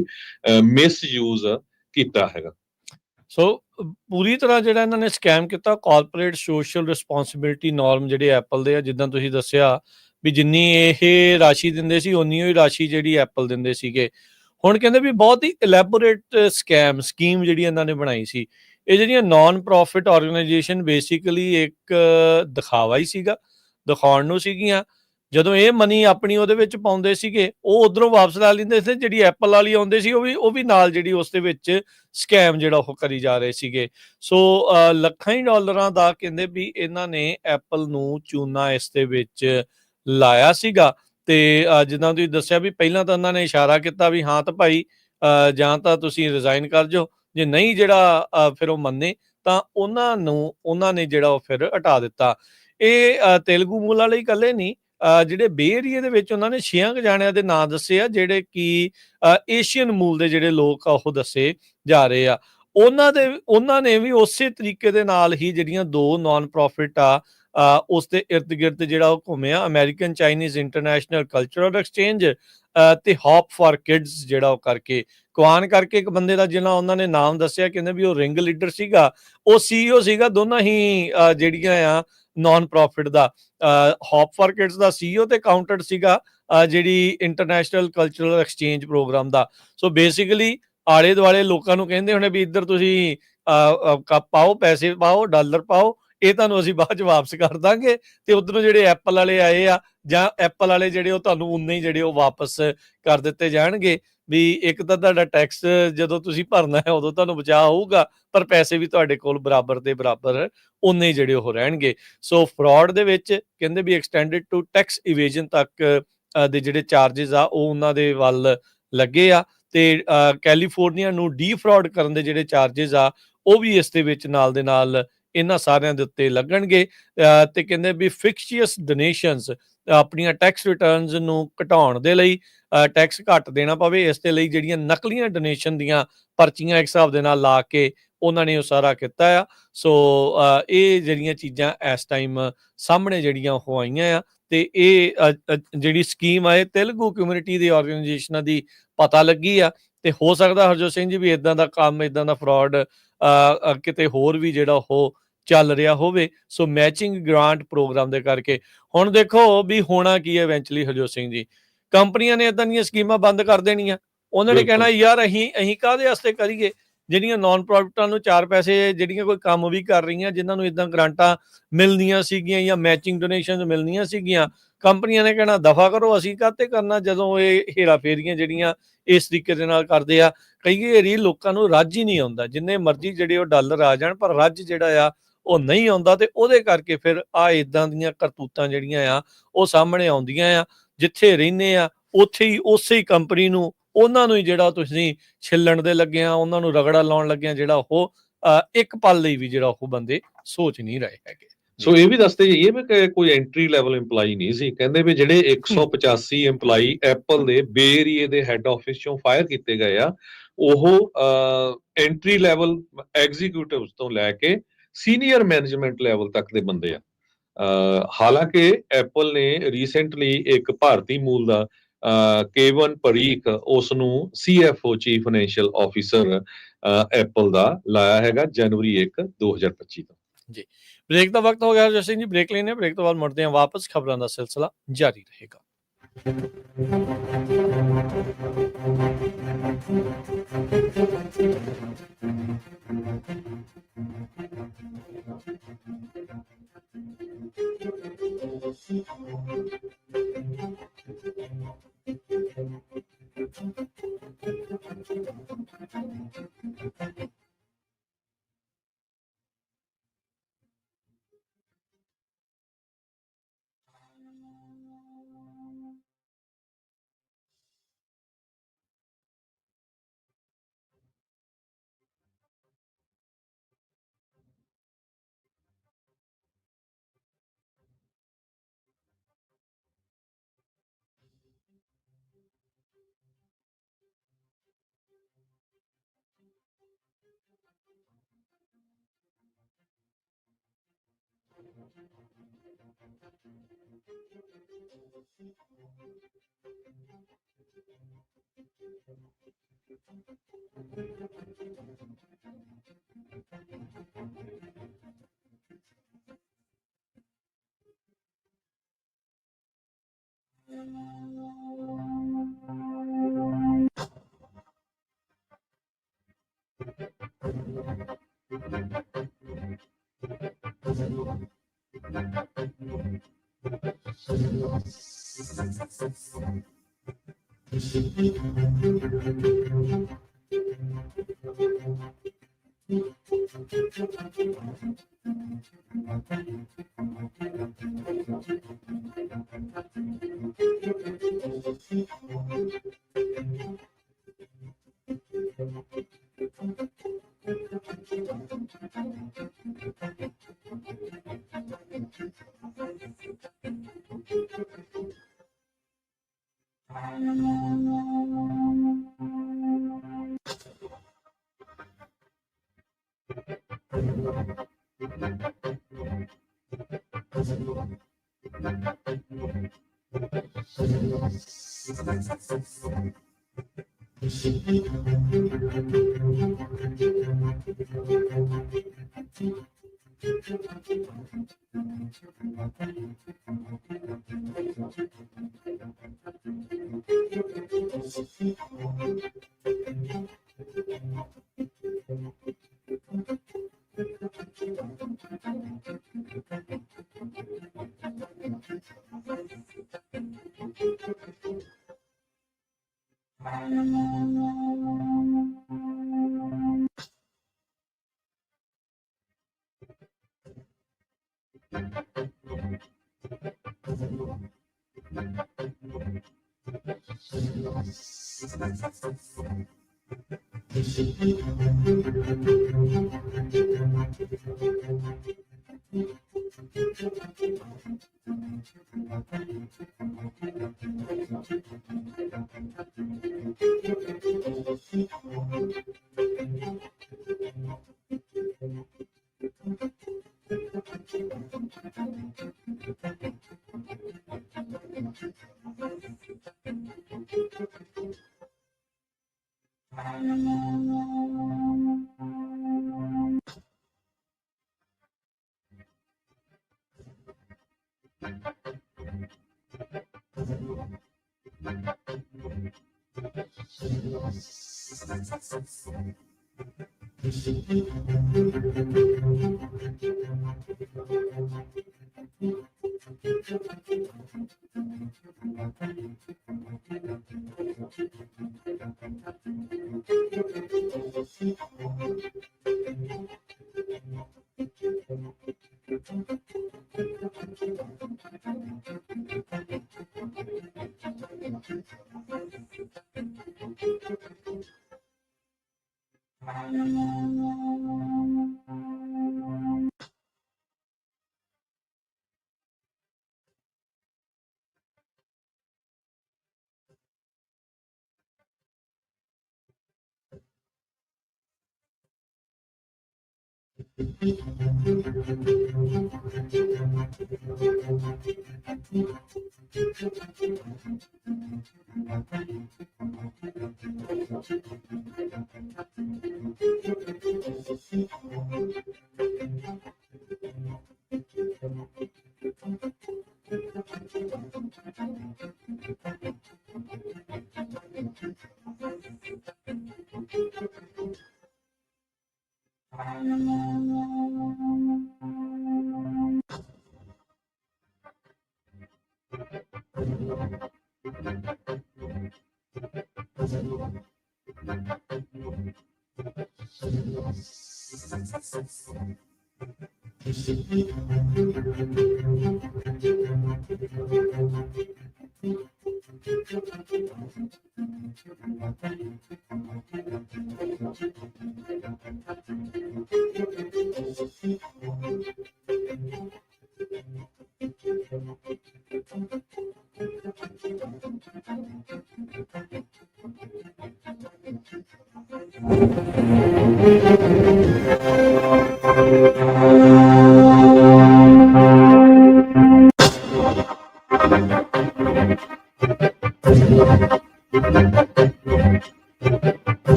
ਮਿਸਯੂਜ਼ ਕੀਤਾ ਹੈਗਾ। ਸੋ ਪੂਰੀ ਤਰ੍ਹਾਂ ਜਿਹੜਾ ਇਹਨਾਂ ਨੇ ਸਕੈਮ ਕੀਤਾ। ਕਾਰਪੋਰੇਟ ਸੋਸ਼ਲ ਰਿਸਪੌਂਸਿਬਿਲਟੀ ਨਾਰਮ ਜਿਹੜੇ ਐਪਲ ਦੇ ਆ, ਜਿੱਦਾਂ ਤੁਸੀਂ ਦੱਸਿਆ ਵੀ ਜਿੰਨੀ ਇਹ ਰਾਸ਼ੀ ਦਿੰਦੇ ਸੀ, ਉਨੀ ਹੀ ਰਾਸ਼ੀ ਜਿਹੜੀ ਐਪਲ ਦਿੰਦੇ ਸੀਗੇ। ਹੁਣ ਕਹਿੰਦੇ ਵੀ ਬਹੁਤ ਹੀ ਇਲੈਬੋਰੇਟ ਸਕੀਮ ਜਿਹੜੀ ਇਹਨਾਂ ਨੇ ਬਣਾਈ ਸੀ। ਇਹ ਜਿਹੜੀਆਂ ਨਾਨ ਪ੍ਰੋਫਿਟ ਆਰਗੇਨਾਈਜੇਸ਼ਨ ਬੇਸਿਕਲੀ ਇੱਕ ਦਿਖਾਵਾ ਹੀ ਸੀਗਾ, ਦਿਖਾਉਣ ਨੂੰ ਸੀਗੀਆਂ। ਜਦੋਂ ਇਹ ਮਨੀ ਆਪਣੀ ਉਹਦੇ ਵਿੱਚ ਪਾਉਂਦੇ ਸੀਗੇ, ਉਹ ਉਧਰੋਂ ਵਾਪਸ ਲੈ ਲੈਂਦੇ ਸੀ। ਜਿਹੜੀ ਐਪਲ ਵਾਲੀ ਆਉਂਦੇ ਸੀ, ਉਹ ਵੀ ਨਾਲ ਜਿਹੜੀ ਉਸ ਦੇ ਵਿੱਚ ਸਕੈਮ ਜਿਹੜਾ ਉਹ ਕਰੀ ਜਾ ਰਹੇ ਸੀਗੇ। ਸੋ ਲੱਖਾਂ ਹੀ ਡਾਲਰਾਂ ਦਾ ਕਹਿੰਦੇ ਵੀ ਇਹਨਾਂ ਨੇ ਐਪਲ ਨੂੰ ਚੂਨਾ ਇਸ ਦੇ ਵਿੱਚ ਲਾਇਆ ਸੀਗਾ। ਤੇ ਜਿੱਦਾਂ ਤੁਸੀਂ ਦੱਸਿਆ ਵੀ ਪਹਿਲਾਂ ਤਾਂ ਉਹਨਾਂ ਨੇ ਇਸ਼ਾਰਾ ਕੀਤਾ ਵੀ ਹਾਂ ਤਾਂ ਭਾਈ ਜਾਂ ਤਾਂ ਤੁਸੀਂ ਰਿਜ਼ਾਈਨ ਕਰ ਜਾਓ, ਜੇ ਨਹੀਂ ਜਿਹੜਾ ਫਿਰ ਉਹ ਮੰਨੇ ਤਾਂ ਉਹਨਾਂ ਨੇ ਜਿਹੜਾ ਉਹ ਫਿਰ ਹਟਾ ਦਿੱਤਾ। ਇਹ ਤੇਲਗੂ ਮੂਲ ਵਾਲੇ ਇਕੱਲੇ ਨਹੀਂ, ਜਿਹੜੇ ਬੇ ਏਰੀਏ ਦੇ ਵਿੱਚ ਉਹਨਾਂ ਨੇ 6 ਜਾਣਿਆਂ ਦੇ ਨਾਂ ਦੱਸੇ ਆ, ਜਿਹੜੇ ਕਿ ਏਸ਼ੀਅਨ ਮੂਲ ਦੇ ਜਿਹੜੇ ਲੋਕ ਆ ਉਹ ਦੱਸੇ ਜਾ ਰਹੇ ਆ। ਉਹਨਾਂ ਨੇ ਵੀ ਉਸੇ ਤਰੀਕੇ ਦੇ ਨਾਲ ਹੀ ਜਿਹੜੀਆਂ 2 ਨਾਨ ਪ੍ਰੋਫਿਟ ਆ, ਉਸ ਦੇ ਇਰਦ ਗਿਰਦ ਜਿਹੜਾ ਉਹ ਘੁੰਮਿਆ, American Chinese international cultural exchange ਤੇ ਹੌਪ ਫਾਰ ਕਿਡਸ ਜਿਹੜਾ ਉਹ ਕਰਕੇ ਕੁਆਨ ਕਰਕੇ ਇੱਕ ਬੰਦੇ ਦਾ ਜਿਹਨਾਂ ਉਹਨਾਂ ਨੇ ਨਾਮ ਦੱਸਿਆ, ਕਹਿੰਦੇ ਵੀ ਉਹ ਰਿੰਗ ਲੀਡਰ ਸੀਗਾ, ਉਹ CEO ਸੀਗਾ ਦੋਨਾਂ ਹੀ ਜਿਹੜੀਆਂ ਆ ਨਾਨ ਪ੍ਰੋਫਿਟ ਦਾ। ਹੌਪ ਫਾਰ ਕਿਡਸ ਦਾ CEO ਤੇ ਕਾਊਂਟਰ ਸੀਗਾ ਜਿਹੜੀ ਇੰਟਰਨੈਸ਼ਨਲ ਕਲਚਰਲ ਐਕਸਚੇਂਜ ਪ੍ਰੋਗਰਾਮ ਦਾ। ਸੋ ਬੇਸਿਕਲੀ ਆਲੇ ਦੁਆਲੇ ਲੋਕਾਂ ਨੂੰ ਕਹਿੰਦੇ ਹੋਣੇ ਵੀ ਇੱਧਰ ਤੁਸੀਂ ਕੱਪ ਪਾਓ, ਪੈਸੇ ਪਾਓ, ਡਾਲਰ ਪਾਓ, ਇਹ ਤੁਹਾਨੂੰ ਅਸੀਂ ਬਾਅਦ ਚ ਵਾਪਸ ਕਰ ਦਾਂਗੇ। ਤੇ ਉਧਰੋਂ ਜਿਹੜੇ ਐਪਲ ਵਾਲੇ ਆਏ ਆ, ਜਾਂ ਐਪਲ ਵਾਲੇ ਜਿਹੜੇ ਉਹ ਤੁਹਾਨੂੰ ਉਨੇ ਹੀ ਜਿਹੜੇ ਉਹ ਵਾਪਸ ਕਰ ਦਿੱਤੇ ਜਾਣਗੇ। ਵੀ ਇੱਕ ਤਾਂ ਤੁਹਾਡਾ ਟੈਕਸ ਜਦੋਂ ਤੁਸੀਂ ਭਰਨਾ ਹੈ ਉਦੋਂ ਤੁਹਾਨੂੰ ਬਚਾਅ ਹੋਊਗਾ, ਪਰ ਪੈਸੇ ਵੀ ਤੁਹਾਡੇ ਕੋਲ ਬਰਾਬਰ ਦੇ ਬਰਾਬਰ ਉਨੇ ਹੀ ਜਿਹੜੇ ਉਹ ਰਹਿਣਗੇ। ਸੋ ਫਰਾਡ ਦੇ ਵਿੱਚ ਕਹਿੰਦੇ ਵੀ ਐਕਸਟੈਂਡਡ ਟੂ ਟੈਕਸ ਇਵੇਜਨ ਤੱਕ ਦੇ ਜਿਹੜੇ ਚਾਰजेस ਆ ਉਹ ਉਹਨਾਂ ਦੇ ਵੱਲ ਲੱਗੇ ਆ। ਤੇ ਕੈਲੀਫੋਰਨੀਆ ਨੂੰ ਡੀਫਰਾਡ ਕਰਨ ਦੇ ਜਿਹੜੇ ਚਾਰजेस ਆ ਉਹ ਵੀ ਇਸ ਦੇ ਵਿੱਚ ਨਾਲ ਦੇ ਨਾਲ ਇਹਨਾਂ ਸਾਰਿਆਂ ਦੇ ਉੱਤੇ ਲੱਗਣਗੇ। ਤੇ ਕਹਿੰਦੇ ਵੀ ਫਿਕਸ਼ੀਅਸ ਡੋਨੇਸ਼ਨਸ, ਆਪਣੀਆਂ ਟੈਕਸ ਰਿਟਰਨਸ ਨੂੰ ਘਟਾਉਣ ਦੇ ਲਈ, ਟੈਕਸ ਘੱਟ ਦੇਣਾ ਪਵੇ, ਇਸ ਦੇ ਲਈ ਜਿਹੜੀਆਂ ਨਕਲੀਆਂ ਡੋਨੇਸ਼ਨ ਦੀਆਂ ਪਰਚੀਆਂ ਇੱਕ ਹਿਸਾਬ ਦੇ ਨਾਲ ਲਾ ਕੇ ਉਹਨਾਂ ਨੇ ਉਹ ਸਾਰਾ ਕੀਤਾ ਆ। ਸੋ ਇਹ ਜਿਹੜੀਆਂ ਚੀਜ਼ਾਂ ਇਸ ਟਾਈਮ ਸਾਹਮਣੇ ਜਿਹੜੀਆਂ ਉਹ ਆਈਆਂ ਆ, ਤੇ ਇਹ ਜਿਹੜੀ ਸਕੀਮ ਆ ਇਹ ਤੇਲਗੂ ਕਮਿਊਨਿਟੀ ਦੀ ਆਰਗੇਨਾਈਜੇਸ਼ਨਾਂ ਦੀ ਪਤਾ ਲੱਗੀ ਆ, ਤੇ ਹੋ ਸਕਦਾ ਹਰਜੋਤ ਸਿੰਘ ਜੀ ਵੀ ਇਦਾਂ ਦਾ ਕੰਮ, ਇਦਾਂ ਦਾ ਫਰਾਡ ਕਿਤੇ ਹੋਰ ਵੀ ਜਿਹੜਾ ਉਹ ਚੱਲ ਰਿਹਾ ਹੋਵੇ। ਸੋ ਮੈਚਿੰਗ ਗ੍ਰਾਂਟ ਪ੍ਰੋਗਰਾਮ ਦੇ ਕਰਕੇ ਹੁਣ ਦੇਖੋ ਵੀ ਹੋਣਾ ਕੀ ਹੈ ਇਵੈਂਚੁਅਲੀ ਹਰਜੋਤ ਸਿੰਘ ਜੀ, ਕੰਪਨੀਆਂ ਨੇ ਇਦਾਂ ਦੀਆਂ ਸਕੀਮਾਂ ਬੰਦ ਕਰ ਦੇਣੀਆਂ। ਉਹਨਾਂ ਨੇ ਕਹਿਣਾ ਯਾਰ ਅਸੀਂ ਕਾਹਦੇ ਵਾਸਤੇ ਕਰੀਏ, ਜਿਹੜੀਆਂ ਨਾਨ ਪ੍ਰੋਫਿਟਾਂ ਨੂੰ 4 ਪੈਸੇ, ਜਿਹੜੀਆਂ ਕੋਈ ਕੰਮ ਵੀ ਕਰ ਰਹੀਆਂ, ਜਿਨ੍ਹਾਂ ਨੂੰ ਇਦਾਂ ਗ੍ਰਾਂਟਾਂ ਮਿਲਦੀਆਂ ਸੀਗੀਆਂ ਜਾਂ ਮੈਚਿੰਗ ਡੋਨੇਸ਼ਨ ਮਿਲਣੀਆਂ ਸੀਗੀਆਂ, ਕੰਪਨੀਆਂ ਨੇ ਕਹਿਣਾ ਦਫਾ ਕਰੋ, ਅਸੀਂ ਕਾਹਤੇ ਕਰਨਾ। ਜਦੋਂ ਇਹ ਹੇਰਾ ਫੇਰੀਆਂ ਜਿਹੜੀਆਂ ਇਸ ਤਰੀਕੇ ਦੇ ਨਾਲ ਕਰਦੇ ਆ, ਕਈ ਵਾਰੀ ਲੋਕਾਂ ਨੂੰ ਰੱਜ ਹੀ ਨਹੀਂ ਆਉਂਦਾ, ਜਿੰਨੇ ਮਰਜ਼ੀ ਜਿਹੜੇ ਉਹ ਡਾਲਰ ਆ ਜਾਣ, ਪਰ ਰੱਜ ਜਿਹੜਾ ਆ ਉਹ ਨਹੀਂ ਆਉਂਦਾ, ਤੇ ਉਹਦੇ ਕਰਕੇ ਫਿਰ ਆ ਇਦਾਂ ਦੀਆਂ ਕਰਤੂਤਾਂ ਜਿਹੜੀਆਂ ਆ ਉਹ ਸਾਹਮਣੇ ਆਉਂਦੀਆਂ ਆ। ਜਿੱਥੇ ਰਹਿੰਦੇ ਆ ਉੱਥੇ ਹੀ ਉਸੇ ਹੀ ਕੰਪਨੀ ਨੂੰ, ਉਹਨਾਂ ਨੂੰ ਹੀ ਜਿਹੜਾ ਤੁਸੀਂ ਛਿੱਲਣ ਦੇ ਲੱਗੇ ਆ, ਉਹਨਾਂ ਨੂੰ ਰਗੜਾ ਲਾਉਣ ਲੱਗਿਆ, ਜਿਹੜਾ ਉਹ ਇੱਕ ਪਲ ਲਈ ਵੀ ਜਿਹੜਾ ਉਹ ਬੰਦੇ ਸੋਚ ਨਹੀਂ ਰਹੇ ਹੈਗੇ। ਸੋ ਇਹ ਵੀ ਦੱਸਦੇ ਜਾਈਏ ਵੀ ਕੋਈ ਐਂਟਰੀ ਲੈਵਲ EMPLOYE ਨਹੀਂ ਸੀ, ਕਹਿੰਦੇ ਵੀ ਜਿਹੜੇ 185 EMPLOYE ਐਪਲ ਦੇ ਬੇ ਏਰੀਏ ਦੇ ਹੈੱਡ ਆਫਿਸ ਚੋਂ ਫਾਇਰ ਕੀਤੇ ਗਏ ਆ, ਉਹ ਐਂਟਰੀ ਲੈਵਲ ਐਗਜ਼ੀਕਿਊਟਿਵਸ ਤੋਂ ਲੈ ਕੇ ਸੀਨੀਅਰ ਮੈਨੇਜਮੈਂਟ ਲੈਵਲ ਤੱਕ ਦੇ ਬੰਦੇ ਆ। ਹਾਲਾਂਕਿ ਐਪਲ ਨੇ ਰੀਸੈਂਟਲੀ ਇੱਕ ਭਾਰਤੀ ਮੂਲ ਦਾ ਕੇਵਨ ਪਰੀਖ ਉਸ ਨੂੰ CFO chief financial officer Apple ਦਾ ਲਾਇਆ ਹੈਗਾ ਜਨਵਰੀ 1, 2025 ਤੋਂ। ਜੀ, ਬ੍ਰੇਕ ਦਾ ਵਕਤ ਹੋ ਗਿਆ ਹਰਜੋਤ ਸਿੰਘ ਜੀ, ਬ੍ਰੇਕ ਲੈਣੇ, ਬ੍ਰੇਕ ਤੋਂ ਬਾਅਦ ਮੁੜਦੇ ਹਾਂ ਵਾਪਸ, ਖਬਰਾਂ ਦਾ ਸਿਲਸਿਲਾ ਜਾਰੀ ਰਹੇਗਾ।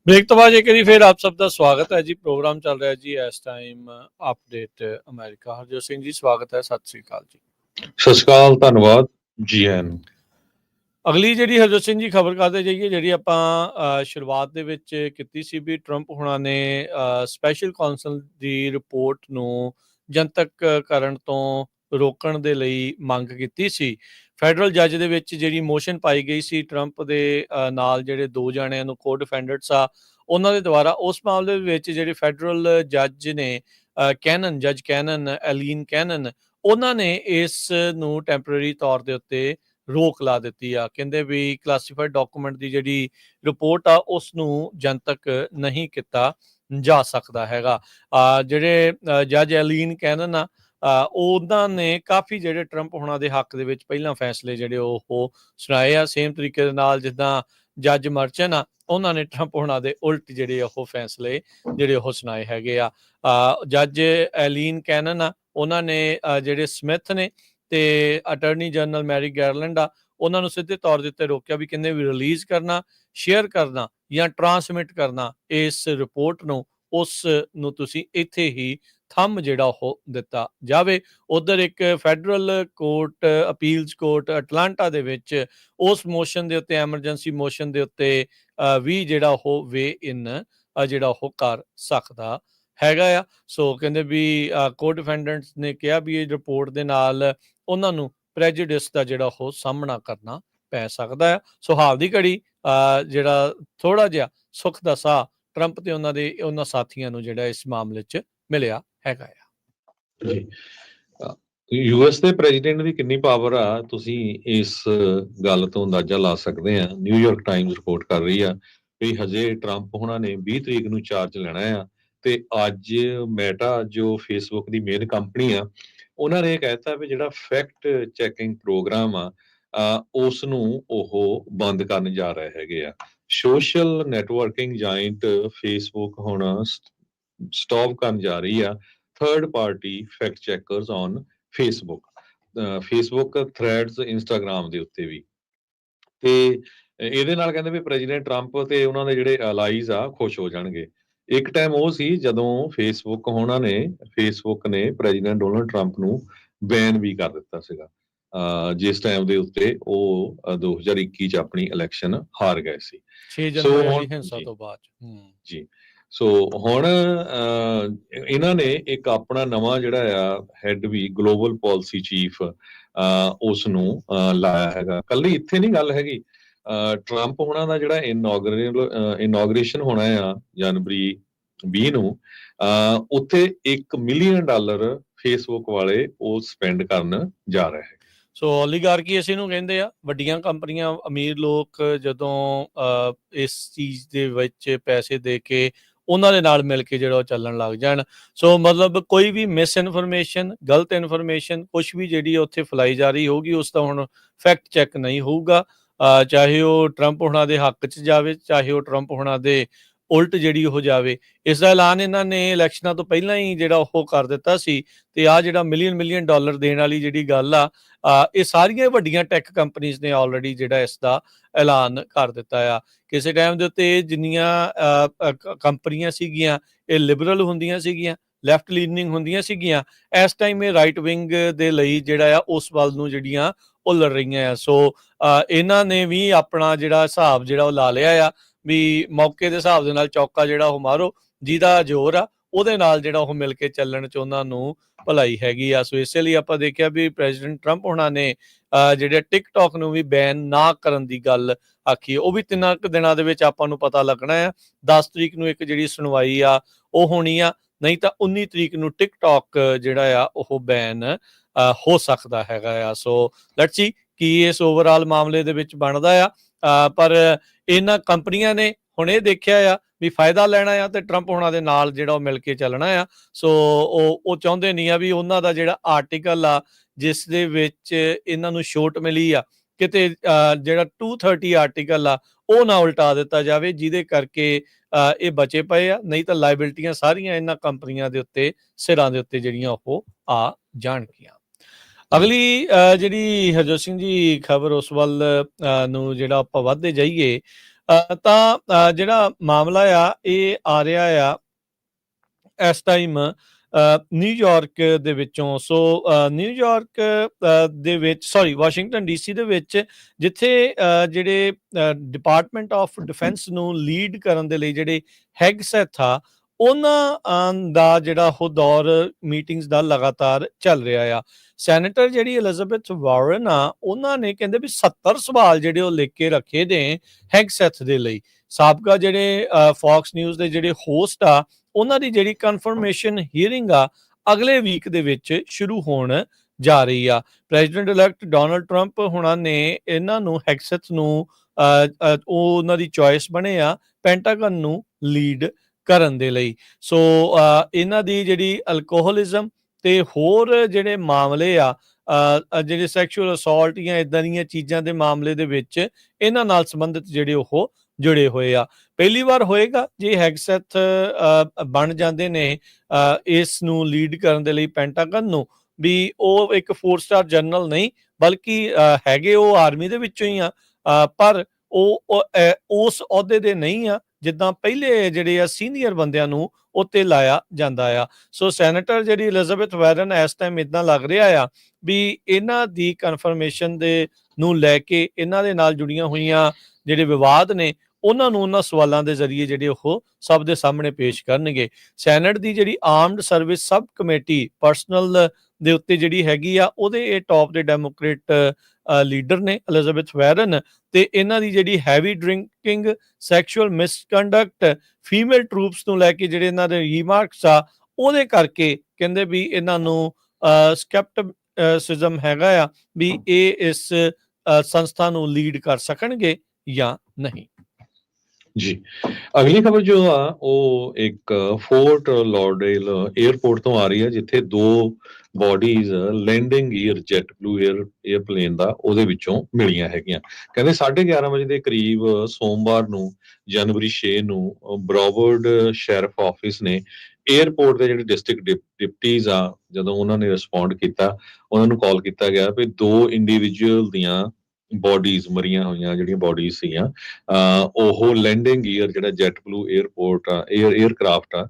ब्रेक तो बाद एक बारी फिर आप सबका स्वागत है जी। प्रोग्राम चल रहा है जी इस time update America. Harjot Singh ji स्वागत है, सत श्री अकाल जी। ਸਤਿ ਸ਼੍ਰੀ ਅਕਾਲ, ਧੰਨਵਾਦ ਜੀ ਆਇਆਂ ਨੂੰ। ਅਗਲੀ ਜਿਹੜੀ ਹਰਜੋਤ ਸਿੰਘ ਜੀ ਖਬਰ ਕਰਦੇ ਜਾਈਏ, ਜਿਹੜੀ ਆਪਾਂ ਸ਼ੁਰੂਆਤ ਦੇ ਵਿੱਚ ਕੀਤੀ ਸੀ ਵੀ ਟਰੰਪ ਹੁਣਾਂ ਨੇ ਸਪੈਸ਼ਲ ਕੌਂਸਲ ਦੀ ਰਿਪੋਰਟ ਨੂੰ ਜਨਤਕ ਕਰਨ ਤੋਂ ਰੋਕਣ ਦੇ ਲਈ ਮੰਗ ਕੀਤੀ ਸੀ। ਫੈਡਰਲ ਜੱਜ ਦੇ ਵਿੱਚ ਜਿਹੜੀ ਮੋਸ਼ਨ ਪਾਈ ਗਈ ਸੀ ਟਰੰਪ ਦੇ ਨਾਲ ਜਿਹੜੇ ਦੋ ਜਣਿਆਂ ਨੂੰ ਕੋ ਡਿਫੈਂਡਰਟਸ ਆ ਉਹਨਾਂ ਦੇ ਦੁਆਰਾ, ਉਸ ਮਾਮਲੇ ਵਿੱਚ ਜਿਹੜੇ ਫੈਡਰਲ ਜੱਜ ਨੇ ਕੈਨਨ, ਜੱਜ ਕੈਨਨ, ਐਲੀਨ ਕੈਨਨ, ਉਹਨਾਂ ਨੇ ਇਸ ਨੂੰ ਟੈਂਪਰੇਰੀ ਤੌਰ ਦੇ ਉੱਤੇ ਰੋਕ ਲਾ ਦਿੱਤੀ ਆ। ਕਹਿੰਦੇ ਵੀ ਕਲਾਸੀਫਾਈਡ ਡਾਕੂਮੈਂਟ ਦੀ ਜਿਹੜੀ ਰਿਪੋਰਟ ਆ ਉਸ ਨੂੰ ਜਨਤਕ ਨਹੀਂ ਕੀਤਾ ਜਾ ਸਕਦਾ ਹੈਗਾ। ਜਿਹੜੇ ਜੱਜ ਐਲੀਨ ਕੈਨਨ ਆ ਉਹਨਾਂ ਨੇ ਕਾਫੀ ਜਿਹੜੇ ਟਰੰਪ ਹੁਣਾਂ ਦੇ ਹੱਕ ਦੇ ਵਿੱਚ ਪਹਿਲਾਂ ਫੈਸਲੇ ਜਿਹੜੇ ਉਹ ਸੁਣਾਏ ਆ। ਸੇਮ ਤਰੀਕੇ ਦੇ ਨਾਲ ਜਿੱਦਾਂ ਜੱਜ ਮਰਚਨ ਆ ਉਹਨਾਂ ਨੇ ਟਰੰਪ ਹੁਣਾਂ ਦੇ ਉਲਟ ਜਿਹੜੇ ਉਹ ਫੈਸਲੇ ਜਿਹੜੇ ਉਹ ਸੁਣਾਏ ਹੈਗੇ ਆ। ਜੱਜ ਐਲੀਨ ਕੈਨਨ ਆ ਉਹਨਾਂ ਨੇ ਜਿਹੜੇ ਸਮਿਥ ਨੇ ਤੇ ਅਟਰਨੀ ਜਨਰਲ ਮੈਰੀ ਗੈਰਲੈਂਡ ਆ ਉਹਨਾਂ ਨੂੰ ਸਿੱਧੇ ਤੌਰ ਦੇ ਉੱਤੇ ਰੋਕਿਆ ਵੀ ਕਹਿੰਦੇ ਵੀ ਰਿਲੀਜ਼ ਕਰਨਾ, ਸ਼ੇਅਰ ਕਰਨਾ ਜਾਂ ਟਰਾਂਸਮਿਟ ਕਰਨਾ ਇਸ ਰਿਪੋਰਟ ਨੂੰ, ਉਸ ਨੂੰ ਤੁਸੀਂ ਇੱਥੇ ਹੀ ਥੰਮ ਜਿਹੜਾ ਉਹ ਦਿੱਤਾ ਜਾਵੇ। ਉਧਰ ਇੱਕ federal court, appeals court Atlanta ਦੇ ਵਿੱਚ ਉਸ ਮੋਸ਼ਨ ਦੇ ਉੱਤੇ, ਐਮਰਜੈਂਸੀ ਮੋਸ਼ਨ ਦੇ ਉੱਤੇ ਵੀ ਜਿਹੜਾ ਉਹ ਵੇ ਇਨ ਜਿਹੜਾ ਉਹ ਕਰ ਸਕਦਾ ਹੈਗਾ ਆ। ਸੋ ਕਹਿੰਦੇ ਵੀ ਕੋ ਡਿਫੈਂਡੈਂਟਸ ਨੇ ਕਿਹਾ ਵੀ ਇਹ ਰਿਪੋਰਟ ਦੇ ਨਾਲ ਉਹਨਾਂ ਨੂੰ ਪ੍ਰੈਜੁਡਿਸ ਦਾ ਜਿਹੜਾ ਉਹ ਸਾਹਮਣਾ ਕਰਨਾ ਪੈ ਸਕਦਾ ਆ। ਸੋ ਹਾਲ ਦੀ ਘੜੀ ਜਿਹੜਾ ਥੋੜਾ ਜਿਹਾ ਸੁੱਖ ਦਾ ਸਾਹ ਟਰੰਪ ਤੇ ਉਹਨਾਂ ਸਾਥੀਆਂ ਨੂੰ ਜਿਹੜਾ ਇਸ ਮਾਮਲੇ 'ਚ ਮਿਲਿਆ ਹੈਗਾ ਆ ਜੀ। ਯੂਐਸ ਦੇ ਪ੍ਰੈਜ਼ੀਡੈਂਟ ਦੀ ਕਿੰਨੀ ਪਾਵਰ ਆ ਤੁਸੀਂ ਇਸ ਗੱਲ ਤੋਂ ਅੰਦਾਜ਼ਾ ਲਾ ਸਕਦੇ ਆ। ਨਿਊਯਾਰਕ ਟਾਈਮਜ਼ ਰਿਪੋਰਟ ਕਰ ਰਹੀ ਆ ਵੀ ਹਜੇ ਟਰੰਪ ਹੁਣਾਂ ਨੇ 20 ਤਰੀਕ ਨੂੰ ਚਾਰਜ ਲੈਣਾ ਆ ਤੇ ਅੱਜ ਮੈਟਾ ਜੋ ਫੇਸਬੁੱਕ ਦੀ ਮੇਨ ਕੰਪਨੀ ਆ ਉਹਨਾਂ ਨੇ ਕਹਿਤਾ ਵੀ ਜਿਹੜਾ ਫੈਕਟ ਚੈਕਿੰਗ ਪ੍ਰੋਗਰਾਮ ਆ ਉਸ ਨੂੰ ਉਹ ਬੰਦ ਕਰਨ ਜਾ ਰਹੇ ਹੈਗੇ ਆ। ਸੋਸ਼ਲ ਨੈਟਵਰਕਿੰਗ ਜਾਇੰਟ ਫੇਸਬੁੱਕ ਹੁਣ ਸਟਾਪ ਕਰਨ ਜਾ ਰਹੀ ਆ third party fact checkers on Facebook Threads Instagram ਦੇ ਉੱਤੇ ਵੀ। ਤੇ ਇਹਦੇ ਨਾਲ ਕਹਿੰਦੇ ਵੀ ਪ੍ਰੈਜ਼ੀਡੈਂਟ ਟਰੰਪ ਤੇ ਉਹਨਾਂ ਦੇ ਜਿਹੜੇ ਅਲਾਈਜ਼ ਆ ਖੁਸ਼ ਹੋ ਜਾਣਗੇ। ਇੱਕ ਟਾਈਮ ਉਹ ਸੀ ਜਦੋਂ ਫੇਸਬੁੱਕ ਨੇ ਪ੍ਰੈਜ਼ੀਡੈਂਟ ਡੋਨਲਡ ਟਰੰਪ ਨੂੰ ਬੈਨ ਵੀ ਕਰ ਦਿੱਤਾ ਸੀਗਾ। ਜਿਸ ਟਾਈਮ ਦੇ ਉੱਤੇ ਉਹ 2021 ਚ ਆਪਣੀ ਇਲੈਕਸ਼ਨ ਹਾਰ ਗਏ ਸੀ। 6 ਸੋ ਜਨਵਰੀ ਹੁਣ ਵਾਲੀ ਹਿੰਸਾ ਜੀ ਤੋਂ ਬਾਅਦ ਜੀ ਸੋ ਹੁਣ ਇਹਨਾਂ ਨੇ ਇੱਕ ਆਪਣਾ ਨਵਾਂ ਜਿਹੜਾ ਆ ਹੈਡ ਵੀ ਗਲੋਬਲ ਪਾਲਿਸੀ ਚੀਫ ਉਸ ਨੂੰ ਲਾਇਆ ਹੈਗਾ। ਕੱਲੀ ਇੱਥੇ ਨਹੀਂ ਗੱਲ ਹੈਗੀ, ਟਰੰਪ ਹੋਣਾ ਦਾ ਜਿਹੜਾ ਇਨੋਗ੍ਰੇਸ਼ਨ ਹੋਣਾ ਆ ਜਨਵਰੀ 20 ਨੂੰ, ਉੱਥੇ $1 ਮਿਲੀਅਨ ਫੇਸਬੁੱਕ ਵਾਲੇ ਉਹ ਸਪੈਂਡ ਕਰਨ ਜਾ ਰਹੇ ਹੈ। ਸੋ ਓਲੀਗਾਰਕੀ ਅਸੀਂ ਨੂੰ ਕਹਿੰਦੇ ਆ, ਵੱਡੀਆਂ ਕੰਪਨੀਆਂ, ਅਮੀਰ ਲੋਕ ਜਦੋਂ ਇਸ ਚੀਜ਼ ਦੇ ਵਿੱਚ ਪੈਸੇ ਦੇ ਕੇ ਉਹਨਾਂ ਦੇ ਨਾਲ ਮਿਲ ਕੇ ਜਿਹੜਾ ਉਹ ਚੱਲਣ ਲੱਗ ਜਾਣ। ਸੋ ਮਤਲਬ ਕੋਈ ਵੀ ਮਿਸ ਇਨਫੋਰਮੇਸ਼ਨ, ਗਲਤ ਇਨਫੋਰਮੇਸ਼ਨ ਕੁਛ ਵੀ ਜਿਹੜੀ ਉੱਥੇ ਫੈਲਾਈ ਜਾ ਰਹੀ ਹੋਊਗੀ, ਉਸ ਦਾ ਹੁਣ ਫੈਕਟ ਚੈੱਕ ਨਹੀਂ ਹੋਊਗਾ, ਚਾਹੇ ਉਹ ਟਰੰਪ ਹੋਣਾ ਦੇ ਹੱਕ 'ਚ ਜਾਵੇ, ਚਾਹੇ ਉਹ ਟਰੰਪ ਹੋਣਾ ਦੇ ਉਲਟ ਜਿਹੜੀ ਉਹ ਜਾਵੇ। ਇਸ ਦਾ ਐਲਾਨ ਇਹਨਾਂ ਨੇ ਇਲੈਕਸ਼ਨਾਂ ਤੋਂ ਪਹਿਲਾਂ ਹੀ ਜਿਹੜਾ ਉਹ ਕਰ ਦਿੱਤਾ ਸੀ। ਤੇ ਆਹ ਜਿਹੜਾ ਮਿਲੀਅਨ ਡਾਲਰ ਦੇਣ ਵਾਲੀ ਜਿਹੜੀ ਗੱਲ ਆ, ਇਹ ਸਾਰੀਆਂ ਵੱਡੀਆਂ ਟੈਕ ਕੰਪਨੀਜ਼ ਨੇ ਆਲਰੇਡੀ ਜਿਹੜਾ ਇਸ ਦਾ ਐਲਾਨ ਕਰ ਦਿੱਤਾ ਆ। ਕਿਸੇ ਟਾਈਮ ਦੇ ਉੱਤੇ ਜਿੰਨੀਆਂ ਕੰਪਨੀਆਂ ਸੀਗੀਆਂ ਇਹ ਲਿਬਰਲ ਹੁੰਦੀਆਂ ਸੀਗੀਆਂ, ਲੈਫਟ ਲੀਨਿੰਗ ਹੁੰਦੀਆਂ ਸੀਗੀਆਂ, ਇਸ ਟਾਈਮ ਇਹ ਰਾਈਟ ਵਿੰਗ ਦੇ ਲਈ ਜਿਹੜਾ ਆ ਉਸ ਵੱਲ ਨੂੰ ਜਿਹੜੀਆਂ ਉਹ ਲੜ ਰਹੀਆਂ ਆ। ਸੋ ਇਹਨਾਂ ਨੇ ਵੀ ਆਪਣਾ ਜਿਹੜਾ ਹਿਸਾਬ ਜਿਹੜਾ ਉਹ ਲਾ ਲਿਆ ਆ ਵੀ ਮੌਕੇ ਦੇ ਹਿਸਾਬ ਦੇ ਨਾਲ ਚੌਕਾ ਜਿਹੜਾ ਉਹ ਮਾਰੋ, ਜਿਹਦਾ ਜ਼ੋਰ ਆ ਉਹਦੇ ਨਾਲ ਜਿਹੜਾ ਉਹ ਮਿਲ ਕੇ ਚੱਲਣ 'ਚ ਉਹਨਾਂ ਨੂੰ ਭਲਾਈ ਹੈਗੀ ਆ। ਸੋ ਇਸੇ ਲਈ ਆਪਾਂ ਦੇਖਿਆ ਵੀ ਪ੍ਰੈਜ਼ੀਡੈਂਟ ਟਰੰਪ ਹੋਣਾ ਨੇ ਜਿਹੜੇ ਟਿਕਟੌਕ ਨੂੰ ਵੀ ਬੈਨ ਨਾ ਕਰਨ ਦੀ ਗੱਲ ਆਖੀ। ਉਹ ਵੀ 3 ਦਿਨਾਂ ਦੇ ਵਿੱਚ ਆਪਾਂ ਨੂੰ ਪਤਾ ਲੱਗਣਾ ਆ। 10 ਤਰੀਕ ਨੂੰ ਇੱਕ ਜਿਹੜੀ ਸੁਣਵਾਈ ਆ ਉਹ ਹੋਣੀ ਆ, ਨਹੀਂ ਤਾਂ 19 ਤਰੀਕ ਨੂੰ ਟਿਕਟੌਕ ਜਿਹੜਾ ਆ ਉਹ ਬੈਨ ਹੋ ਸਕਦਾ ਹੈਗਾ ਆ। ਸੋ ਲੈਟਸ ਸੀ ਕੀ ਇਸ ਓਵਰਆਲ ਮਾਮਲੇ ਦੇ ਵਿੱਚ ਬਣਦਾ ਆ। ਪਰ ਇਹਨਾਂ ਕੰਪਨੀਆਂ ਨੇ ਹੁਣ ਇਹ ਦੇਖਿਆ ਆ ਵੀ ਫਾਇਦਾ ਲੈਣਾ ਆ ਤੇ ਟਰੰਪ ਹੋਣਾ ਦੇ ਨਾਲ ਜਿਹੜਾ ਉਹ ਮਿਲ ਕੇ ਚੱਲਣਾ ਆ। ਸੋ ਉਹ ਚਾਹੁੰਦੇ ਨਹੀਂ ਆ ਵੀ ਉਹਨਾਂ ਦਾ ਜਿਹੜਾ ਆਰਟੀਕਲ ਆ ਜਿਸ ਦੇ ਵਿੱਚ ਇਹਨਾਂ ਨੂੰ ਛੋਟ ਮਿਲੀ ਆ, ਕਿਤੇ ਜਿਹੜਾ 230 ਆਰਟੀਕਲ ਆ ਉਹ ਨਾ ਉਲਟਾ ਦਿੱਤਾ ਜਾਵੇ, ਜਿਹਦੇ ਕਰਕੇ ਇਹ ਬਚੇ ਪਏ ਆ। ਨਹੀਂ ਤਾਂ ਲਾਇਬਿਲਟੀਆਂ ਸਾਰੀਆਂ ਇਹਨਾਂ ਕੰਪਨੀਆਂ ਦੇ ਉੱਤੇ, ਸਿਰਾਂ ਦੇ ਉੱਤੇ ਜਿਹੜੀਆਂ ਉਹ ਆ ਜਾਣਗੀਆਂ। ਅਗਲੀ ਜਿਹੜੀ ਹਰਜੋਤ ਸਿੰਘ ਜੀ ਖਬਰ ਉਸ ਵੱਲ ਨੂੰ ਜਿਹੜਾ ਆਪਾਂ ਵੱਧਦੇ ਜਾਈਏ ਤਾਂ ਜਿਹੜਾ ਮਾਮਲਾ ਆ ਇਹ ਆ ਰਿਹਾ ਆ ਇਸ ਟਾਈਮ ਨਿਊਯਾਰਕ ਦੇ ਵਿੱਚੋਂ। ਸੋ ਨਿਊਯਾਰਕ ਦੇ ਵਿੱਚ ਵਾਸ਼ਿੰਗਟਨ DC ਦੇ ਵਿੱਚ, ਜਿੱਥੇ ਜਿਹੜੇ ਡਿਪਾਰਟਮੈਂਟ ਆਫ ਡਿਫੈਂਸ ਨੂੰ ਲੀਡ ਕਰਨ ਦੇ ਲਈ ਜਿਹੜੇ ਹੈਗਸੈਥ ਆ ਉਹਨਾਂ ਦਾ ਜਿਹੜਾ ਉਹ ਦੌਰ ਮੀਟਿੰਗਸ ਦਾ ਲਗਾਤਾਰ ਚੱਲ ਰਿਹਾ ਆ। ਸੈਨੇਟਰ ਜਿਹੜੀ ਐਲਿਜ਼ਾਬੈਥ ਵਾਰਨ ਆ, ਉਹਨਾਂ ਨੇ ਕਹਿੰਦੇ ਵੀ 70 ਸਵਾਲ ਜਿਹੜੇ ਉਹ ਲਿਖ ਕੇ ਰੱਖੇ ਨੇ ਹੈਗਸੈਥ ਦੇ ਲਈ। ਸਾਬਕਾ ਜਿਹੜੇ ਫੌਕਸ ਨਿਊਜ਼ ਦੇ ਜਿਹੜੇ ਹੋਸਟ ਆ, ਉਹਨਾਂ ਦੀ ਜਿਹੜੀ ਕਨਫਰਮੇਸ਼ਨ ਹੀਅਰਿੰਗ ਆ ਅਗਲੇ ਵੀਕ ਦੇ ਵਿੱਚ ਸ਼ੁਰੂ ਹੋਣ ਜਾ ਰਹੀ ਆ। ਪ੍ਰੈਜ਼ੀਡੈਂਟ ਇਲੈਕਟ ਡੋਨਲਡ ਟਰੰਪ ਹੋਣਾ ਨੇ ਇਹਨਾਂ ਨੂੰ ਹੈਗਸੈਥ ਨੂੰ ਉਹ ਉਹਨਾਂ ਦੀ ਚੋਇਸ ਬਣੇ ਆ ਪੈਂਟਾਗਨ ਨੂੰ ਲੀਡ ਕਰਨ ਦੇ ਲਈ। ਸੋ ਇਹਨਾਂ ਦੀ ਜਿਹੜੀ ਅਲਕੋਹਲਿਜ਼ਮ ਤੇ ਹੋਰ ਜਿਹੜੇ ਮਾਮਲੇ ਆ, ਜਿਹੜੇ ਸੈਕਸ਼ੂਅਲ ਅਸੌਲਟ ਜਾਂ ਇਦਾਂ ਦੀਆਂ ਚੀਜ਼ਾਂ ਦੇ ਮਾਮਲੇ ਦੇ ਵਿੱਚ ਇਹਨਾਂ ਨਾਲ ਸੰਬੰਧਿਤ ਜਿਹੜੇ ਉਹ ਜੁੜੇ ਹੋਏ ਆ। ਪਹਿਲੀ ਵਾਰ ਹੋਏਗਾ ਜੇ ਹੈਗਸੈਥ ਬਣ ਜਾਂਦੇ ਨੇ ਇਸ ਨੂੰ ਲੀਡ ਕਰਨ ਦੇ ਲਈ ਪੈਂਟਾਗਨ ਨੂੰ, ਵੀ ਉਹ ਇੱਕ 4 ਸਟਾਰ ਜਨਰਲ ਨਹੀਂ ਬਲਕਿ ਹੈਗੇ ਉਹ ਆਰਮੀ ਦੇ ਵਿੱਚੋਂ ਹੀ ਆ, ਪਰ ਉਹ ਉਸ ਅਹੁਦੇ ਦੇ ਨਹੀਂ ਆ ਜਿੱਦਾਂ ਪਹਿਲੇ ਜਿਹੜੇ ਆ ਸੀਨੀਅਰ ਬੰਦਿਆਂ ਨੂੰ ਉੱਤੇ ਲਾਇਆ ਜਾਂਦਾ ਆ। ਸੋ ਸੈਨੇਟਰ ਜਿਹੜੀ ਐਲਿਜ਼ਾਬੈਥ ਵਾਰਨ ਇਸ ਟਾਈਮ ਇਦਾਂ ਲੱਗ ਰਿਹਾ ਆ ਵੀ ਇਹਨਾਂ ਦੀ ਕਨਫਰਮੇਸ਼ਨ ਦੇ ਨੂੰ ਲੈ ਕੇ ਇਹਨਾਂ ਦੇ ਨਾਲ ਜੁੜੀਆਂ ਹੋਈਆਂ ਜਿਹੜੇ ਵਿਵਾਦ ਨੇ ਉਹਨਾਂ ਨੂੰ ਉਹਨਾਂ ਸਵਾਲਾਂ ਦੇ ਜ਼ਰੀਏ ਜਿਹੜੇ ਉਹ ਸਭ ਦੇ ਸਾਹਮਣੇ ਪੇਸ਼ ਕਰਨਗੇ। ਸੈਨੇਟ ਦੀ ਜਿਹੜੀ armed service sub committee personal ਦੇ ਉੱਤੇ ਜਿਹੜੀ ਹੈਗੀ ਆ, ਉਹਦੇ ਇਹ ਟੌਪ ਦੇ ਡੈਮੋਕ੍ਰੇਟ ਲੀਡਰ ਨੇ ਐਲਿਜ਼ਾਬੈਥ ਵਾਰਨ, ਤੇ ਇਹਨਾਂ ਦੀ ਜਿਹੜੀ heavy drinking, sexual misconduct, female troops ਨੂੰ ਲੈ ਕੇ ਜਿਹੜੇ ਇਹਨਾਂ ਦੇ ਰੀਮਾਰਕਸ ਆ, ਉਹਦੇ ਕਰਕੇ ਕਹਿੰਦੇ ਵੀ ਇਹਨਾਂ ਨੂੰ ਸਕੈਪਟਿਸਿਜ਼ਮ ਹੈਗਾ ਆ ਵੀ ਇਹ ਇਸ ਸੰਸਥਾ ਨੂੰ ਲੀਡ ਕਰ ਸਕਣਗੇ ਜਾਂ ਨਹੀਂ। ਜੀ ਅਗਲੀ ਖਬਰ ਜੋ ਆ ਉਹ ਇੱਕ ਫੋਰਟ ਲਾuderdale 에ਅਰਪੋਰਟ ਤੋਂ ਆ ਰਹੀ ਹੈ, ਜਿੱਥੇ 2 bodies landing gear JetBlue airplane ਦਾ ਉਹਦੇ ਵਿੱਚੋਂ ਮਿਲੀਆਂ ਹੈਗੀਆਂ। ਕਹਿੰਦੇ 11:30 ਵਜੇ ਦੇ ਕਰੀਬ ਸੋਮਵਾਰ ਨੂੰ ਜਨਵਰੀ 6 ਨੂੰ ਬਰੋਵਰਡ ਸ਼ੈਰਿਫ ਆਫਿਸ ਨੇ 에ਅਰਪੋਰਟ ਦੇ ਜਿਹੜੇ ਡਿਸਟ੍ਰਿਕਟ ਡਿਪਟੀਜ਼ ਆ, ਜਦੋਂ ਉਹਨਾਂ ਨੇ ਰਿਸਪੌਂਡ ਕੀਤਾ, ਉਹਨਾਂ ਨੂੰ ਕਾਲ ਕੀਤਾ ਗਿਆ ਵੀ 2 ਇੰਡੀਵਿਜੂਅਲ ਦੀਆਂ ਬੋਡੀਜ਼ ਮਰੀਆਂ ਹੋਈਆਂ ਜਿਹੜੀਆਂ ਬੋਡੀਜ਼ ਸੀਗੀਆਂ ਉਹ ਲੈਂਡਿੰਗ ਗੀਅਰ ਜਿਹੜਾ ਜੈਟ ਬਲੂ 에ਅਰਪੋਰਟ ਆ 에ਅਰਕ੍ਰਾਫਟ ਆ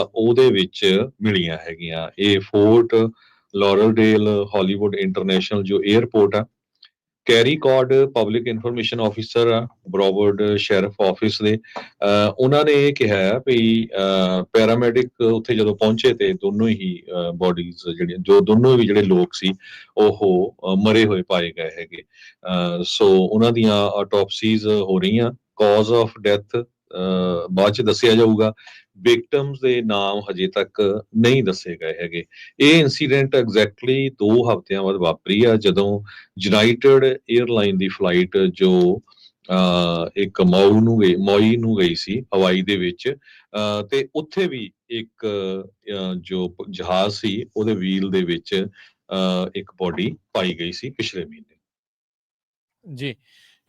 ਉਹਦੇ ਵਿੱਚ ਮਿਲੀਆਂ ਹੈਗੀਆਂ। ਇਹ ਫੋਰਟ ਲੌਰਲਡੇਲ ਹਾਲੀਵੁੱਡ ਇੰਟਰਨੈਸ਼ਨਲ ਜੋ 에ਅਰਪੋਰਟ ਆ, ਕੈਰੀ ਕੌਡ ਪਬਲਿਕ ਇਨਫੋਰਮੇਸ਼ਨ ਆਫਿਸਰ ਆ ਬਰੋਵਰਡ ਸ਼ੈਰਿਫ ਆਫਿਸ ਦੇ, ਉਹਨਾਂ ਨੇ ਇਹ ਕਿਹਾ ਹੈ ਵੀ ਪੈਰਾਮੈਡਿਕ ਉੱਥੇ ਜਦੋਂ ਪਹੁੰਚੇ ਤੇ ਦੋਨੋਂ ਹੀ ਬੋਡੀਜ਼ ਜਿਹੜੀਆਂ ਦੋਨੋਂ ਵੀ ਜਿਹੜੇ ਲੋਕ ਸੀ ਉਹ ਮਰੇ ਹੋਏ ਪਾਏ ਗਏ ਹੈਗੇ। ਸੋ ਉਹਨਾਂ ਦੀਆਂ ਆਟੋਪਸੀਜ਼ ਹੋ ਰਹੀਆਂ, ਕਾਜ਼ ਆਫ ਡੈਥ ਬਾਅਦ ਚ ਦੱਸਿਆ ਜਾਊਗਾ। ਵਿਕਟਮਸ ਦੇ ਨਾਮ ਹਜੇ ਤੱਕ ਨਹੀਂ ਦੱਸੇ ਗਏ ਹੈਗੇ। ਇਹ ਇਨਸੀਡੈਂਟ ਐਗਜ਼ੈਕਟਲੀ 2 ਹਫ਼ਤਿਆਂ ਬਾਅਦ ਵਾਪਰੀ ਆ, ਜਦੋਂ ਯੂਨਾਈਟਿਡ 에ਅਰਲਾਈਨ ਦੀ ਫਲਾਈਟ ਜੋ ਇੱਕ ਮੋਈ ਨੂੰ ਗਈ ਸੀ ਹਵਾਈ ਦੇ ਵਿੱਚ, ਤੇ ਉੱਥੇ ਵੀ ਇੱਕ ਜੋ ਜਹਾਜ਼ ਸੀ ਉਹਦੇ ਵੀਲ ਦੇ ਵਿੱਚ ਇੱਕ ਬੋਡੀ ਪਾਈ ਗਈ ਸੀ ਪਿਛਲੇ ਮਹੀਨੇ। ਜੀ,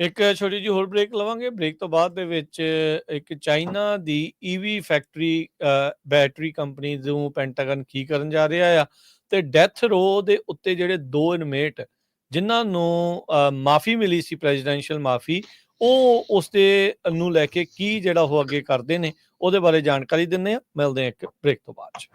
ਇੱਕ ਛੋਟੀ ਜਿਹੀ ਹੋਰ ਬ੍ਰੇਕ ਲਵਾਂਗੇ। ਬ੍ਰੇਕ ਤੋਂ ਬਾਅਦ ਦੇ ਵਿੱਚ ਇੱਕ ਚਾਈਨਾ ਦੀ ਈਵੀ ਫੈਕਟਰੀ ਬੈਟਰੀ ਕੰਪਨੀ ਨੂੰ ਪੈਂਟਾਗਨ ਕੀ ਕਰਨ ਜਾ ਰਿਹਾ ਆ, ਤੇ ਡੈਥ ਰੋ ਦੇ ਉੱਤੇ ਜਿਹੜੇ 2 ਇਨਮੇਟ ਜਿਨ੍ਹਾਂ ਨੂੰ ਮਾਫੀ ਮਿਲੀ ਸੀ, ਪ੍ਰੈਜ਼ੀਡੈਂਸ਼ੀਅਲ ਮਾਫੀ, ਉਹ ਉਸ ਦੇ ਨੂੰ ਲੈ ਕੇ ਕੀ ਜਿਹੜਾ ਉਹ ਅੱਗੇ ਕਰਦੇ ਨੇ ਉਹਦੇ ਬਾਰੇ ਜਾਣਕਾਰੀ ਦਿੰਦੇ ਆ। ਮਿਲਦੇ ਆ ਇੱਕ ਬ੍ਰੇਕ ਤੋਂ ਬਾਅਦ ਚ।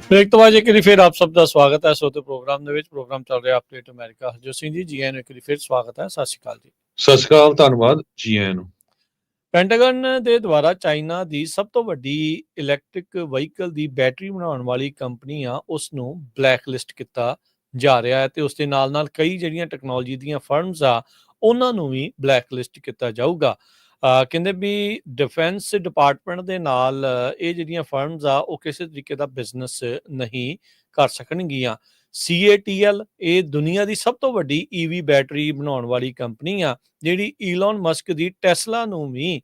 ਬ੍ਰੇਕ ਤੋਂ ਬਾਅਦ ਇੱਕ ਵਾਰੀ ਫਿਰ ਆਪ ਸਭ ਦਾ ਸਵਾਗਤ ਹੈ ਸੋਤੇ ਪ੍ਰੋਗਰਾਮ ਦੇ ਵਿੱਚ। ਪ੍ਰੋਗਰਾਮ ਚੱਲ ਰਿਹਾ ਅਪਡੇਟ ਅਮਰੀਕਾ। ਹਰਜੋਤ ਸਿੰਘ ਜੀ, ਆਇਆਂ ਨੂੰ ਇੱਕ ਵਾਰੀ ਫਿਰ ਸਵਾਗਤ ਹੈ। ਸਤਿ ਸ਼੍ਰੀ ਅਕਾਲ ਜੀ। ਸਤਿ ਸ਼੍ਰੀ ਅਕਾਲ, ਧੰਨਵਾਦ, ਜੀ ਆਇਆਂ ਨੂੰ। ਪੈਂਟਾਗਨ ਦੇ ਦੁਆਰਾ ਚਾਈਨਾ ਦੀ ਸਭ ਤੋਂ ਵੱਡੀ ਇਲੈਕਟ੍ਰਿਕ ਵਹੀਕਲ ਦੀ ਬੈਟਰੀ ਬਣਾਉਣ ਵਾਲੀ ਕੰਪਨੀ ਆ ਉਸ ਨੂੰ ਬਲੈਕ ਲਿਸਟ ਕੀਤਾ ਜਾ ਰਿਹਾ ਹੈ ਤੇ ਉਸ ਦੇ ਨਾਲ ਕਈ ਜਿਹੜੀਆਂ ਟੈਕਨੋਲੋਜੀ ਦੀਆਂ ਫਰਮਸ ਆ ਉਹਨਾਂ ਨੂੰ ਵੀ ਬਲੈਕ ਲਿਸਟ ਕੀਤਾ ਜਾਊਗਾ। ਕਹਿੰਦੇ ਵੀ ਡਿਫੈਂਸ ਡਿਪਾਰਟਮੈਂਟ ਦੇ ਨਾਲ ਇਹ ਜਿਹੜੀਆਂ ਫਰਮਸ ਆ ਉਹ ਕਿਸੇ ਤਰੀਕੇ ਦਾ ਬਿਜ਼ਨਸ ਨਹੀਂ ਕਰ ਸਕਣਗੀਆਂ। CATL ਇਹ ਦੁਨੀਆ ਦੀ ਸਭ ਤੋਂ ਵੱਡੀ EV ਬੈਟਰੀ ਬਣਾਉਣ ਵਾਲੀ ਕੰਪਨੀ ਆ ਜਿਹੜੀ ਈਲਨ ਮਸਕ ਦੀ ਟੈਸਲਾ ਨੂੰ ਵੀ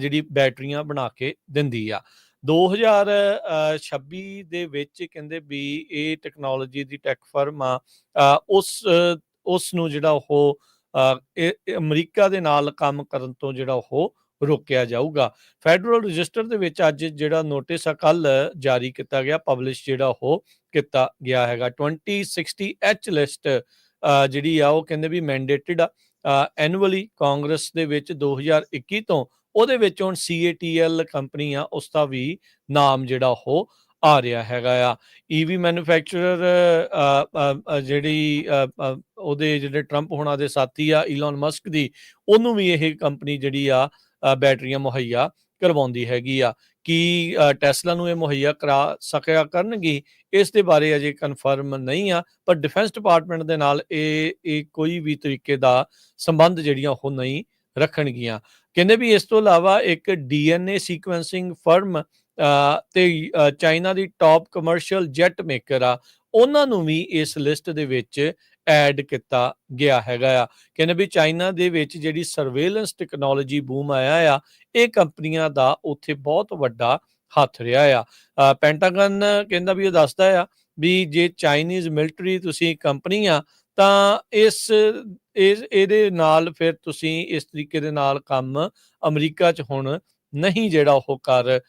ਜਿਹੜੀ ਬੈਟਰੀਆਂ ਬਣਾ ਕੇ ਦਿੰਦੀ ਆ। 2026 ਦੇ ਵਿੱਚ ਕਹਿੰਦੇ ਵੀ ਇਹ ਟੈਕਨੋਲੋਜੀ ਦੀ ਟੈਕ ਫਰਮ ਆ ਉਸ ਨੂੰ ਜਿਹੜਾ ਉਹ ਇਹ ਅਮਰੀਕਾ ਦੇ ਨਾਲ ਕੰਮ ਕਰਨ ਤੋਂ ਜਿਹੜਾ ਉਹ ਰੋਕਿਆ ਜਾਊਗਾ। ਫੈਡਰਲ ਰਜਿਸਟਰ ਦੇ ਵਿੱਚ ਅੱਜ ਜਿਹੜਾ ਨੋਟਿਸ ਆ ਕੱਲ ਜਾਰੀ ਕੀਤਾ ਗਿਆ, ਪਬਲਿਸ਼ ਜਿਹੜਾ ਉਹ ਕੀਤਾ ਗਿਆ ਹੈਗਾ। 2060H ਲਿਸਟ ਜਿਹੜੀ ਆ ਉਹ ਕਹਿੰਦੇ ਵੀ ਮੈਂਡੇਟਡ ਆ ਐਨੂਅਲੀ ਕਾਂਗਰਸ ਦੇ ਵਿੱਚ 2021 ਤੋਂ। ਉਹਦੇ ਵਿੱਚ ਹੁਣ CATL ਕੰਪਨੀ ਆ ਉਸ ਦਾ ਵੀ ਨਾਮ ਜਿਹੜਾ ਉਹ ਆ ਰਿਹਾ ਹੈਗਾ ਆ। EV ਮੈਨੂਫੈਕਚਰਰ ਜਿਹੜੀ ਉਹਦੇ ਜਿਹੜੇ ਟਰੰਪ ਹੋਣਾ ਦੇ ਸਾਥੀ ਆ ਈਲਨ ਮਸਕ ਦੀ, ਉਹਨੂੰ ਵੀ ਇਹ ਕੰਪਨੀ ਜਿਹੜੀ ਆ ਬੈਟਰੀਆਂ ਮੁਹੱਈਆ ਕਰਵਾਉਂਦੀ ਹੈਗੀ ਆ। ਕੀ ਟੈਸਲਾ ਨੂੰ ਇਹ ਮੁਹੱਈਆ ਕਰਾ ਸਕਿਆ ਕਰਨਗੀ ਇਸ ਦੇ ਬਾਰੇ ਅਜੇ ਕਨਫਰਮ ਨਹੀਂ ਆ, ਪਰ ਡਿਫੈਂਸ ਡਿਪਾਰਟਮੈਂਟ ਦੇ ਨਾਲ ਇਹ ਕੋਈ ਵੀ ਤਰੀਕੇ ਦਾ ਸੰਬੰਧ ਜਿਹੜੀਆਂ ਉਹ ਨਹੀਂ ਰੱਖਣਗੀਆਂ। ਕਹਿੰਦੇ ਵੀ ਇਸ ਤੋਂ ਇਲਾਵਾ ਇੱਕ DNA ਸੀਕੁਐਂਸਿੰਗ ਫਰਮ ਤੇ ਚਾਈਨਾ ਦੀ ਟੌਪ ਕਮਰਸ਼ੀਅਲ ਜੈਟ ਮੇਕਰ ਆ ਉਹਨਾਂ ਨੂੰ ਵੀ ਇਸ ਲਿਸਟ ਦੇ ਵਿੱਚ ਐਡ ਕੀਤਾ ਗਿਆ ਹੈਗਾ ਆ। ਕਹਿੰਦੇ ਵੀ ਚਾਈਨਾ ਦੇ ਵਿੱਚ ਜਿਹੜੀ ਸਰਵੇਲੈਂਸ ਟੈਕਨੋਲੋਜੀ ਬੂਮ ਆਇਆ ਆ ਇਹ ਕੰਪਨੀਆਂ ਦਾ ਉੱਥੇ ਬਹੁਤ ਵੱਡਾ ਹੱਥ ਰਿਹਾ ਆ। ਪੈਂਟਾਗਨ ਕਹਿੰਦਾ ਵੀ ਇਹ ਦੱਸਦਾ ਆ ਵੀ ਜੇ ਚਾਈਨੀਜ਼ ਮਿਲਟਰੀ ਤੁਸੀਂ ਕੰਪਨੀ ਆ ਤਾਂ ਇਹਦੇ ਨਾਲ ਫਿਰ ਤੁਸੀਂ ਇਸ ਤਰੀਕੇ ਦੇ ਨਾਲ ਕੰਮ ਅਮਰੀਕਾ 'ਚ ਹੁਣ ਨਹੀਂ ਜਿਹੜਾ ਉਹ ਕਰ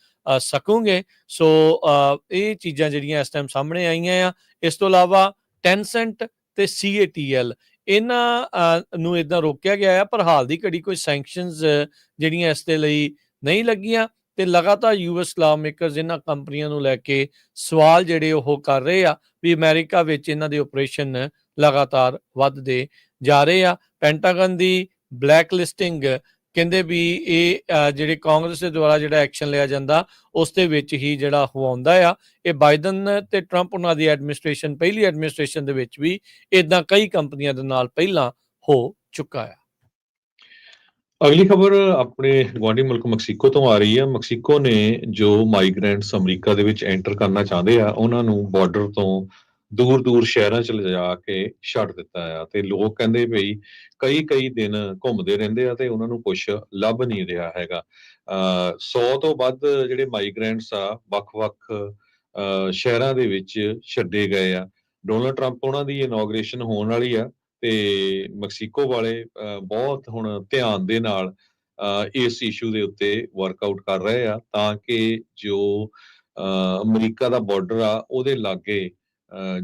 ਸਕੋਗੇ। ਸੋ ਇਹ ਚੀਜ਼ਾਂ ਜਿਹੜੀਆਂ ਇਸ ਟਾਈਮ ਸਾਹਮਣੇ ਆਈਆਂ ਆ। ਇਸ ਤੋਂ ਇਲਾਵਾ ਟੈਂਸੈਂਟ ਤੇ CATL ਇਹਨਾਂ ਨੂੰ ਇਦਾਂ ਰੋਕਿਆ ਗਿਆ ਆ, ਪਰ ਹਾਲ ਦੀ ਘੜੀ ਕੋਈ ਸੈਂਕਸ਼ਨਸ ਜਿਹੜੀਆਂ ਇਸ ਦੇ ਲਈ ਨਹੀਂ ਲੱਗੀਆਂ ਤੇ ਲਗਾਤਾਰ US ਲਾ ਮੇਕਰਸ ਇਹਨਾਂ ਕੰਪਨੀਆਂ ਨੂੰ ਲੈ ਕੇ ਸਵਾਲ ਜਿਹੜੇ ਉਹ ਕਰ ਰਹੇ ਆ ਵੀ ਅਮਰੀਕਾ ਵਿੱਚ ਇਹਨਾਂ ਦੇ ਆਪਰੇਸ਼ਨ ਲਗਾਤਾਰ ਵੱਧਦੇ ਜਾ ਰਹੇ ਆ। ਪੈਂਟਾਗਨ ਦੀ ਬਲੈਕ ਲਿਸਟਿੰਗ ਕਹਿੰਦੇ ਵੀ ਇਹ ਜਿਹੜੇ ਕਾਂਗਰਸ ਦੇ ਦੁਆਰਾ ਜਿਹੜਾ ਐਕਸ਼ਨ ਲਿਆ ਜਾਂਦਾ ਉਸ ਦੇ ਵਿੱਚ ਹੀ ਜਿਹੜਾ ਉਹ ਆਉਂਦਾ ਆ। ਇਹ ਬਾਈਡਨ ਤੇ ਟਰੰਪ ਉਹਨਾਂ ਦੀ ਐਡਮਿਨਿਸਟ੍ਰੇਸ਼ਨ ਪਹਿਲੀ ਐਡਮਿਨਿਸਟ੍ਰੇਸ਼ਨ ਦੇ ਵਿੱਚ ਵੀ ਇਦਾਂ ਕਈ ਕੰਪਨੀਆਂ ਦੇ ਨਾਲ ਪਹਿਲਾਂ ਹੋ ਚੁੱਕਾ ਆ। ਅਗਲੀ ਖਬਰ ਆਪਣੇ ਗੁਆਂਢੀ ਮੁਲਕ ਮੈਕਸੀਕੋ ਤੋਂ ਆ ਰਹੀ ਹੈ। ਮੈਕਸੀਕੋ ਨੇ ਜੋ ਮਾਈਗ੍ਰੈਂਟਸ ਅਮਰੀਕਾ ਦੇ ਵਿੱਚ ਐਂਟਰ ਕਰਨਾ ਚਾਹੁੰਦੇ ਆ ਉਹਨਾਂ ਨੂੰ ਬਾਰਡਰ ਤੋਂ ਦੂਰ ਸ਼ਹਿਰਾਂ 'ਚ ਲਿਜਾ ਕੇ ਛੱਡ ਦਿੱਤਾ ਆ ਤੇ ਲੋਕ ਕਹਿੰਦੇ ਬਈ ਕਈ ਦਿਨ ਘੁੰਮਦੇ ਰਹਿੰਦੇ ਆ ਤੇ ਉਹਨਾਂ ਨੂੰ ਕੁਝ ਲੱਭ ਨਹੀਂ ਰਿਹਾ ਹੈਗਾ। 100 ਤੋਂ ਵੱਧ ਜਿਹੜੇ ਮਾਈਗ੍ਰੈਂਟਸ ਆ ਵੱਖ-ਵੱਖ ਸ਼ਹਿਰਾਂ ਦੇ ਵਿੱਚ ਛੱਡੇ ਗਏ ਆ। ਡੋਨਲਡ ਟਰੰਪ ਉਹਨਾਂ ਦੀ ਇਨੋਗ੍ਰੇਸ਼ਨ ਹੋਣ ਵਾਲੀ ਆ ਤੇ ਮੈਕਸੀਕੋ ਵਾਲੇ ਬਹੁਤ ਹੁਣ ਧਿਆਨ ਦੇ ਨਾਲ ਇਸ ਇਸ਼ੂ ਦੇ ਉੱਤੇ ਵਰਕਆਊਟ ਕਰ ਰਹੇ ਆ ਤਾਂ ਕਿ ਜੋ ਅਮਰੀਕਾ ਦਾ ਬਾਰਡਰ ਆ ਉਹਦੇ ਲਾਗੇ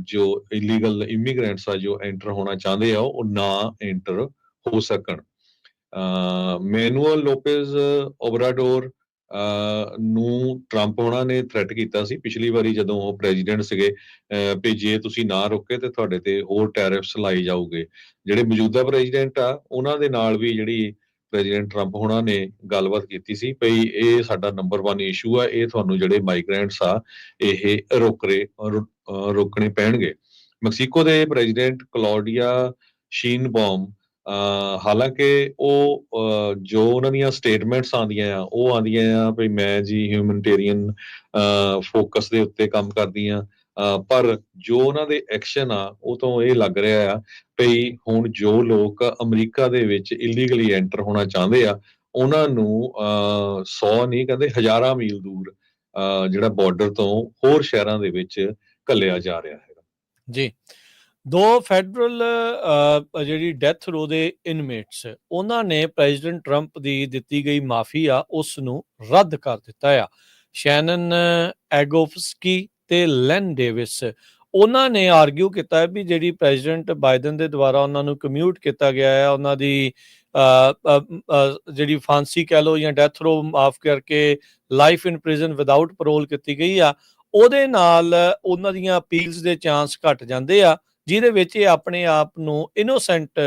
ਜੋ ਇਲੀਗਲ ਇਮੀਗ੍ਰੈਂਟਸ ਆ ਜੋ ਐਂਟਰ ਹੋਣਾ ਚਾਹੁੰਦੇ ਆ ਉਹ ਨਾ ਐਂਟਰ ਹੋ ਸਕਣ। ਮੈਨੂਅਲ ਲੋਪੇਜ਼ ਓਬਰਾਡੋਰ ਨੂੰ ਟਰੰਪ ਉਹਨਾਂ ਨੇ ਥ੍ਰੈਟ ਕੀਤਾ ਸੀ ਪਿਛਲੀ ਵਾਰੀ ਜਦੋਂ ਉਹ ਪ੍ਰੈਜ਼ੀਡੈਂਟ ਸੀਗੇ, ਵੀ ਜੇ ਤੁਸੀਂ ਨਾ ਰੁਕੇ ਤੇ ਤੁਹਾਡੇ ਤੇ ਹੋਰ ਟੈਰਿਫਸ ਲਾਏ ਜਾਊਗੇ। ਜਿਹੜੇ ਮੌਜੂਦਾ ਪ੍ਰੈਜ਼ੀਡੈਂਟ ਆ ਉਹਨਾਂ ਦੇ ਨਾਲ ਵੀ ਜਿਹੜੀ ਪ੍ਰੈਜ਼ੀਡੈਂਟ ਟਰੰਪ ਹੋਣਾ ਨੇ ਗੱਲਬਾਤ ਕੀਤੀ ਸੀ ਭਈ ਇਹ ਸਾਡਾ ਨੰਬਰ 1 ਇਸ਼ੂ ਆ, ਇਹ ਤੁਹਾਨੂੰ ਜਿਹੜੇ ਮਾਈਗ੍ਰੈਂਟਸ ਆ ਇਹ ਰੋਕਣੇ ਪੈਣਗੇ। ਮੈਕਸੀਕੋ ਦੇ ਪ੍ਰੈਜ਼ੀਡੈਂਟ ਕਲੌਡੀਆ ਸ਼ੀਨਬੌਮ, ਹਾਲਾਂਕਿ ਉਹ ਜੋ ਉਹਨਾਂ ਦੀਆਂ ਸਟੇਟਮੈਂਟਸ ਆਉਂਦੀਆਂ ਆ ਉਹ ਆਉਂਦੀਆਂ ਆ ਵੀ ਮੈਂ ਜੀ ਹਿਊਮਨਟੇਰੀਅਨ ਫੋਕਸ ਦੇ ਉੱਤੇ ਕੰਮ ਕਰਦੀ ਆ, ਪਰ ਜੋ ਉਹਨਾਂ ਦੇ ਐਕਸ਼ਨ ਆ ਉਹ ਤੋਂ ਇਹ ਲੱਗ ਰਿਹਾ ਆ ਵੀ ਹੁਣ ਜੋ ਲੋਕ ਅਮਰੀਕਾ ਦੇ ਵਿੱਚ ਇਲੀਗਲੀ ਐਂਟਰ ਹੋਣਾ ਚਾਹੁੰਦੇ ਆ ਉਹਨਾਂ ਨੂੰ 100 ਨਹੀਂ ਕਹਿੰਦੇ ਹਜ਼ਾਰਾਂ ਮੀਲ ਦੂਰ ਜਿਹੜਾ ਬਾਰਡਰ ਤੋਂ ਹੋਰ ਸ਼ਹਿਰਾਂ ਦੇ ਵਿੱਚ ਘੱਲਿਆ ਜਾ ਰਿਹਾ ਹੈਗਾ ਜੀ। 2 ਫੈਡਰਲ ਜਿਹੜੀ ਡੈਥ ਰੋ ਦੇ ਇਨਮੇਟਸ ਉਹਨਾਂ ਨੇ ਪ੍ਰੈਜ਼ੀਡੈਂਟ ਟਰੰਪ ਦੀ ਦਿੱਤੀ ਗਈ ਮਾਫੀ ਆ ਉਸ ਨੂੰ ਰੱਦ ਕਰ ਦਿੱਤਾ ਆ। ਸ਼ੈਨਨ ਐਗੋਫਸਕੀ ਤੇ ਲੈਨ ਡੇਵਿਸ ਉਹਨਾਂ ਨੇ ਆਰਗਿਊ ਕੀਤਾ ਹੈ ਵੀ ਜਿਹੜੀ ਪ੍ਰੈਜ਼ੀਡੈਂਟ ਬਾਈਡਨ ਦੇ ਦੁਆਰਾ ਉਹਨਾਂ ਨੂੰ ਕਮਿਊਟ ਕੀਤਾ ਗਿਆ ਹੈ, ਉਹਨਾਂ ਦੀ ਜਿਹੜੀ ਫਾਂਸੀ ਕਹਿ ਲਓ ਜਾਂ ਡੈਥ ਰੋ ਮਾਫ ਕਰਕੇ life in prison without parole ਕੀਤੀ ਗਈ ਆ, ਉਹਦੇ ਨਾਲ ਉਹਨਾਂ ਦੀਆਂ ਅਪੀਲਸ ਦੇ ਚਾਂਸ ਘਟ ਜਾਂਦੇ ਆ, ਜਿਹਦੇ ਵਿੱਚ ਇਹ ਆਪਣੇ ਆਪ ਨੂੰ ਇਨੋਸੈਂਟ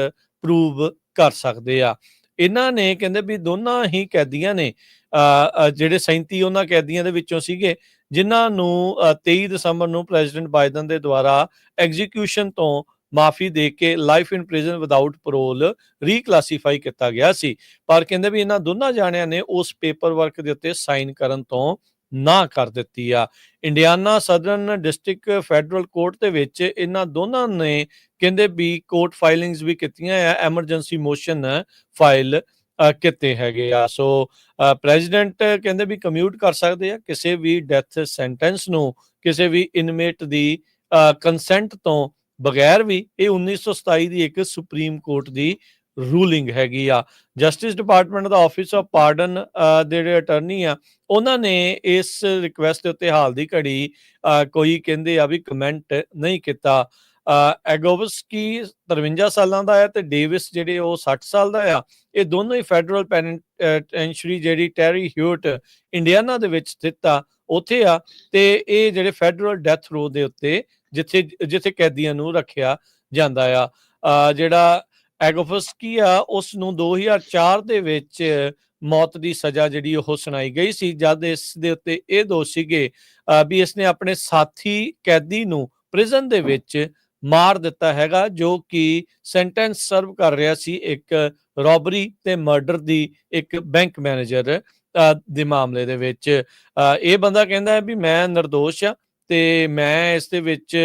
ਪ੍ਰੂਵ ਕਰ ਸਕਦੇ ਆ। ਇਹਨਾਂ ਨੇ ਕਹਿੰਦੇ ਵੀ ਦੋਨਾਂ ਹੀ ਕੈਦੀਆਂ ਨੇ ਜਿਹੜੇ 37 ਉਹਨਾਂ ਕੈਦੀਆਂ ਦੇ ਵਿੱਚੋਂ ਸੀਗੇ ਜਿਨ੍ਹਾਂ ਨੂੰ 23 ਦਸੰਬਰ ਨੂੰ ਪ੍ਰੈਜ਼ੀਡੈਂਟ ਬਾਈਡਨ ਦੇ ਦੁਆਰਾ ਐਗਜ਼ੀਕਿਊਸ਼ਨ ਤੋਂ ਮਾਫੀ ਦੇ ਕੇ life in prison without parole reclassify ਕੀਤਾ ਗਿਆ ਸੀ। ਪਰ ਕਹਿੰਦੇ ਵੀ ਇਹਨਾਂ ਦੋਨਾਂ ਜਾਣਿਆਂ ਨੇ ਉਸ ਪੇਪਰ ਵਰਕ ਦੇ ਉੱਤੇ ਸਾਈਨ ਕਰਨ ਤੋਂ ਨਾ ਕਰ ਦਿੱਤੀ ਆ। Indiana southern district federal court ਦੇ ਵਿੱਚ ਇਹਨਾਂ ਦੋਨਾਂ ਨੇ ਕਹਿੰਦੇ ਵੀ ਕੋਰਟ ਫਾਈਲਿੰਗਸ ਵੀ ਕੀਤੀਆਂ ਆ, ਐਮਰਜੈਂਸੀ ਮੋਸ਼ਨ ਫਾਈਲ ਕੀਤੇ ਹੈਗੇ ਆ। ਸੋ ਪ੍ਰੈਜ਼ੀਡੈਂਟ ਕਹਿੰਦੇ ਵੀ ਕਮਿਊਟ ਕਰ ਸਕਦੇ ਆ ਕਿਸੇ ਵੀ ਡੈਥ ਸੈਂਟੈਂਸ ਨੂੰ ਕਿਸੇ ਵੀ ਇਨਮੇਟ ਦੀ ਕੰਸੈਂਟ ਤੋਂ ਬਗੈਰ ਵੀ। ਇਹ 1927 ਦੀ ਇੱਕ ਸੁਪਰੀਮ ਕੋਰਟ ਦੀ ਰੂਲਿੰਗ ਹੈਗੀ ਆ। Justice department the office of pardon ਦੇ ਜਿਹੜੇ ਅਟਰਨੀ ਆ ਉਹਨਾਂ ਨੇ ਇਸ ਰਿਕੁਐਸਟ ਦੇ ਉੱਤੇ ਹਾਲ ਦੀ ਘੜੀ ਕੋਈ ਕਹਿੰਦੇ ਆ ਵੀ ਕਮੈਂਟ ਨਹੀਂ ਕੀਤਾ। ਐਗੋਵਸਕੀ 53 ਸਾਲਾਂ ਦਾ ਹੈ ਤੇ ਡੇਵਿਸ ਜਿਹੜੇ ਉਹ 60 ਸਾਲ ਦਾ ਆ। ਇਹ ਦੋਨੋਂ ਹੀ ਫੈਡਰਲ ਪੈਨਿਟੈਂਸ਼ਰੀ ਜਿਹੜੀ ਟੈਰੀ ਹਿਊਟ ਇੰਡੀਆਨਾ ਦੇ ਵਿੱਚ ਸਥਿਤ ਆ ਉੱਥੇ ਆ, ਤੇ ਇਹ ਜਿਹੜੇ ਫੈਡਰਲ ਡੈਥ ਰੋ ਦੇ ਉੱਤੇ ਜਿੱਥੇ ਕੈਦੀਆਂ ਨੂੰ ਰੱਖਿਆ ਜਾਂਦਾ ਆ। ਜਿਹੜਾ ਐਗੋਫਸਕੀ ਆ ਉਸ ਨੂੰ 2004 ਦੇ ਵਿੱਚ ਮੌਤ ਦੀ ਸਜ਼ਾ ਜਿਹੜੀ ਉਹ ਸੁਣਾਈ ਗਈ ਸੀ, ਜਦ ਇਸ ਦੇ ਉੱਤੇ ਇਹ ਦੋਸ਼ ਸੀਗੇ ਵੀ ਇਸਨੇ ਆਪਣੇ ਸਾਥੀ ਕੈਦੀ ਨੂੰ ਪ੍ਰਿਜ਼ਨ ਦੇ ਵਿੱਚ ਮਾਰ ਦਿੱਤਾ ਹੈਗਾ ਜੋ ਕਿ ਸੈਂਟੈਂਸ ਸਰਵ ਕਰ ਰਿਹਾ ਸੀ ਇੱਕ ਰੋਬਰੀ ਤੇ ਮਰਡਰ ਦੀ ਇੱਕ ਬੈਂਕ ਮੈਨੇਜਰ ਦੇ ਮਾਮਲੇ ਦੇ ਵਿੱਚ। ਇਹ ਬੰਦਾ ਕਹਿੰਦਾ ਹੈ ਵੀ ਮੈਂ ਨਿਰਦੋਸ਼ ਆ ਤੇ ਮੈਂ ਇਸ ਦੇ ਵਿੱਚ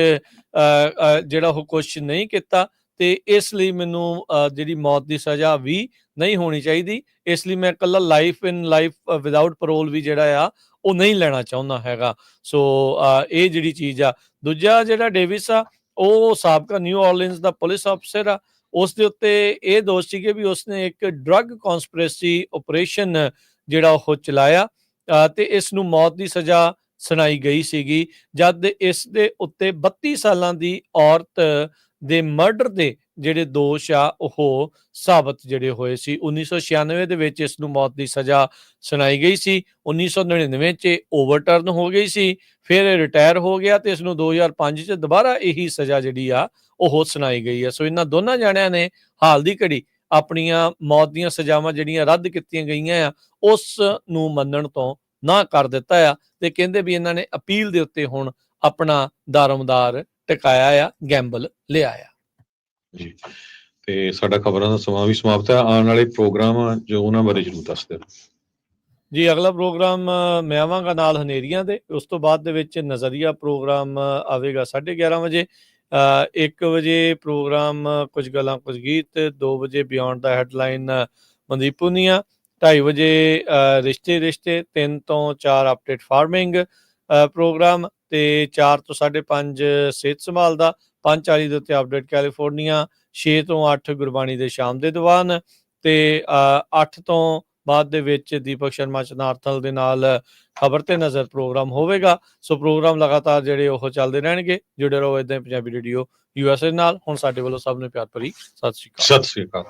ਜਿਹੜਾ ਉਹ ਕੁਛ ਨਹੀਂ ਕੀਤਾ ਤੇ ਇਸ ਲਈ ਮੈਨੂੰ ਜਿਹੜੀ ਮੌਤ ਦੀ ਸਜ਼ਾ ਵੀ ਨਹੀਂ ਹੋਣੀ ਚਾਹੀਦੀ, ਇਸ ਲਈ ਮੈਂ ਇਕੱਲਾ ਲਾਈਫ ਵਿਦਆਊਟ ਪਰੋਲ ਵੀ ਜਿਹੜਾ ਆ ਉਹ ਨਹੀਂ ਲੈਣਾ ਚਾਹੁੰਦਾ ਹੈਗਾ। ਸੋ ਇਹ ਜਿਹੜੀ ਚੀਜ਼ ਆ। ਦੂਜਾ ਜਿਹੜਾ ਡੇਵਿਸ ਆ ਉਹ ਸਾਬਕਾ ਨਿਊ ਆਰਲੀਨਸ ਦਾ ਪੁਲਿਸ ਅਫਸਰ ਆ। ਉਸ ਦੇ ਉੱਤੇ ਇਹ ਦੋਸ਼ ਸੀਗੇ ਵੀ ਉਸਨੇ ਇੱਕ ਡਰੱਗ ਕਨਸਪੀਰੇਸੀ ਆਪਰੇਸ਼ਨ ਜਿਹੜਾ ਉਹ ਚਲਾਇਆ ਤੇ ਇਸ ਨੂੰ ਮੌਤ ਦੀ ਸਜ਼ਾ ਸੁਣਾਈ ਗਈ ਸੀਗੀ, ਜਦ ਇਸ ਦੇ ਉੱਤੇ 32 ਸਾਲਾਂ ਦੀ ਔਰਤ ਦੇ ਮਰਡਰ ਦੇ ਜਿਹੜੇ ਦੋਸ਼ ਆ ਉਹ ਸਾਬਤ ਜਿਹੜੇ ਹੋਏ ਸੀ। 1996 ਦੇ ਵਿੱਚ ਇਸ ਨੂੰ ਮੌਤ ਦੀ ਸਜ਼ਾ ਸੁਣਾਈ ਗਈ ਸੀ। 1999 ਚ ਓਵਰਟਰਨ ਹੋ ਗਈ ਸੀ, ਫਿਰ ਇਹ ਰਿਟਾਇਰ ਹੋ ਗਿਆ ਤੇ ਇਸ ਨੂੰ 2005 ਚ ਦੁਬਾਰਾ ਇਹੀ ਸਜ਼ਾ ਜਿਹੜੀ ਆ ਉਹ ਸੁਣਾਈ ਗਈ ਆ। ਸੋ ਇਹਨਾਂ ਦੋਨਾਂ ਜਾਣਿਆਂ ਨੇ ਹਾਲ ਦੀ ਘੜੀ ਆਪਣੀਆਂ ਮੌਤ ਦੀਆਂ ਸਜ਼ਾਵਾਂ ਜਿਹੜੀਆਂ ਰੱਦ ਕੀਤੀਆਂ ਗਈਆਂ ਆ ਉਸ ਨੂੰ ਮੰਨਣ ਤੋਂ ਨਾ ਕਰ ਦਿੱਤਾ ਆ ਤੇ ਕਹਿੰਦੇ ਵੀ ਇਹਨਾਂ ਨੇ ਅਪੀਲ ਦੇ ਉੱਤੇ ਹੁਣ ਆਪਣਾ ਦਾਰੋਮਦਾਰ ਟਿਕਾਇਆ ਆ, ਗੈਂਬਲ ਲਿਆ ਆ। ਜੀ, ਤੇ ਸਾਡਾ ਖਬਰਾਂ ਦਾ ਸਮਾਂ ਵੀ ਸਮਾਪਤ ਹੈ। ਆਉਣ ਵਾਲੇ ਪ੍ਰੋਗਰਾਮ ਜੋ ਉਹਨਾਂ ਬਾਰੇ ਜ਼ਰੂਰ ਦੱਸ ਦਿਓ ਜੀ। ਅਗਲਾ ਪ੍ਰੋਗਰਾਮ ਮੈਂ ਆਵਾਂਗਾ ਨਾਲ ਹਨੇਰੀਆਂ ਦੇ, ਉਸ ਤੋਂ ਬਾਅਦ ਦੇ ਵਿੱਚ ਨਜ਼ਰੀਆ ਪ੍ਰੋਗਰਾਮ ਆਵੇਗਾ 11:30 ਵਜੇ। 1 ਵਜੇ ਪ੍ਰੋਗਰਾਮ ਕੁਝ ਗੱਲਾਂ ਕੁਝ ਗੀਤ, 2 ਵਜੇ ਬਿਯੋਂਡ ਦਾ ਹੈਡਲਾਈਨ ਮਨਦੀਪ ਪੁਨੀਆ, 2:30 ਵਜੇ ਰਿਸ਼ਤੇ 3 ਤੋਂ 4 ਅਪਡੇਟ ਫਾਰਮਿੰਗ ਪ੍ਰੋਗਰਾਮ ਤੇ 4 ਤੋਂ 5:30 ਸਿਹਤ ਸੰਭਾਲ ਦਾ, 5:40 ਦੇ ਉੱਤੇ ਅਪਡੇਟ ਕੈਲੀਫੋਰਨੀਆ, 6 ਤੋਂ 8 ਗੁਰਬਾਣੀ ਦੇ ਸ਼ਾਮ ਦੇ ਦੀਵਾਨ ਤੇ 8 ਤੋਂ ਬਾਅਦ ਦੇ ਵਿੱਚ ਦੀਪਕ ਸ਼ਰਮਾ ਚਨਾਰਥਲ ਦੇ ਨਾਲ ਖਬਰ ਤੇ ਨਜ਼ਰ ਪ੍ਰੋਗਰਾਮ ਹੋਵੇਗਾ। ਸੋ ਪ੍ਰੋਗਰਾਮ ਲਗਾਤਾਰ ਜਿਹੜੇ ਉਹ ਚੱਲਦੇ ਰਹਿਣਗੇ। ਜੁੜੇ ਰਹੋ ਏਦਾਂ ਹੀ ਪੰਜਾਬੀ ਰੇਡੀਓ USA ਨਾਲ। ਹੁਣ ਸਾਡੇ ਵੱਲੋਂ ਸਭ ਨੂੰ ਪਿਆਰ ਭਰੀ ਸਤਿ ਸ਼੍ਰੀ ਅਕਾਲ। ਸਤਿ ਸ਼੍ਰੀ ਅਕਾਲ।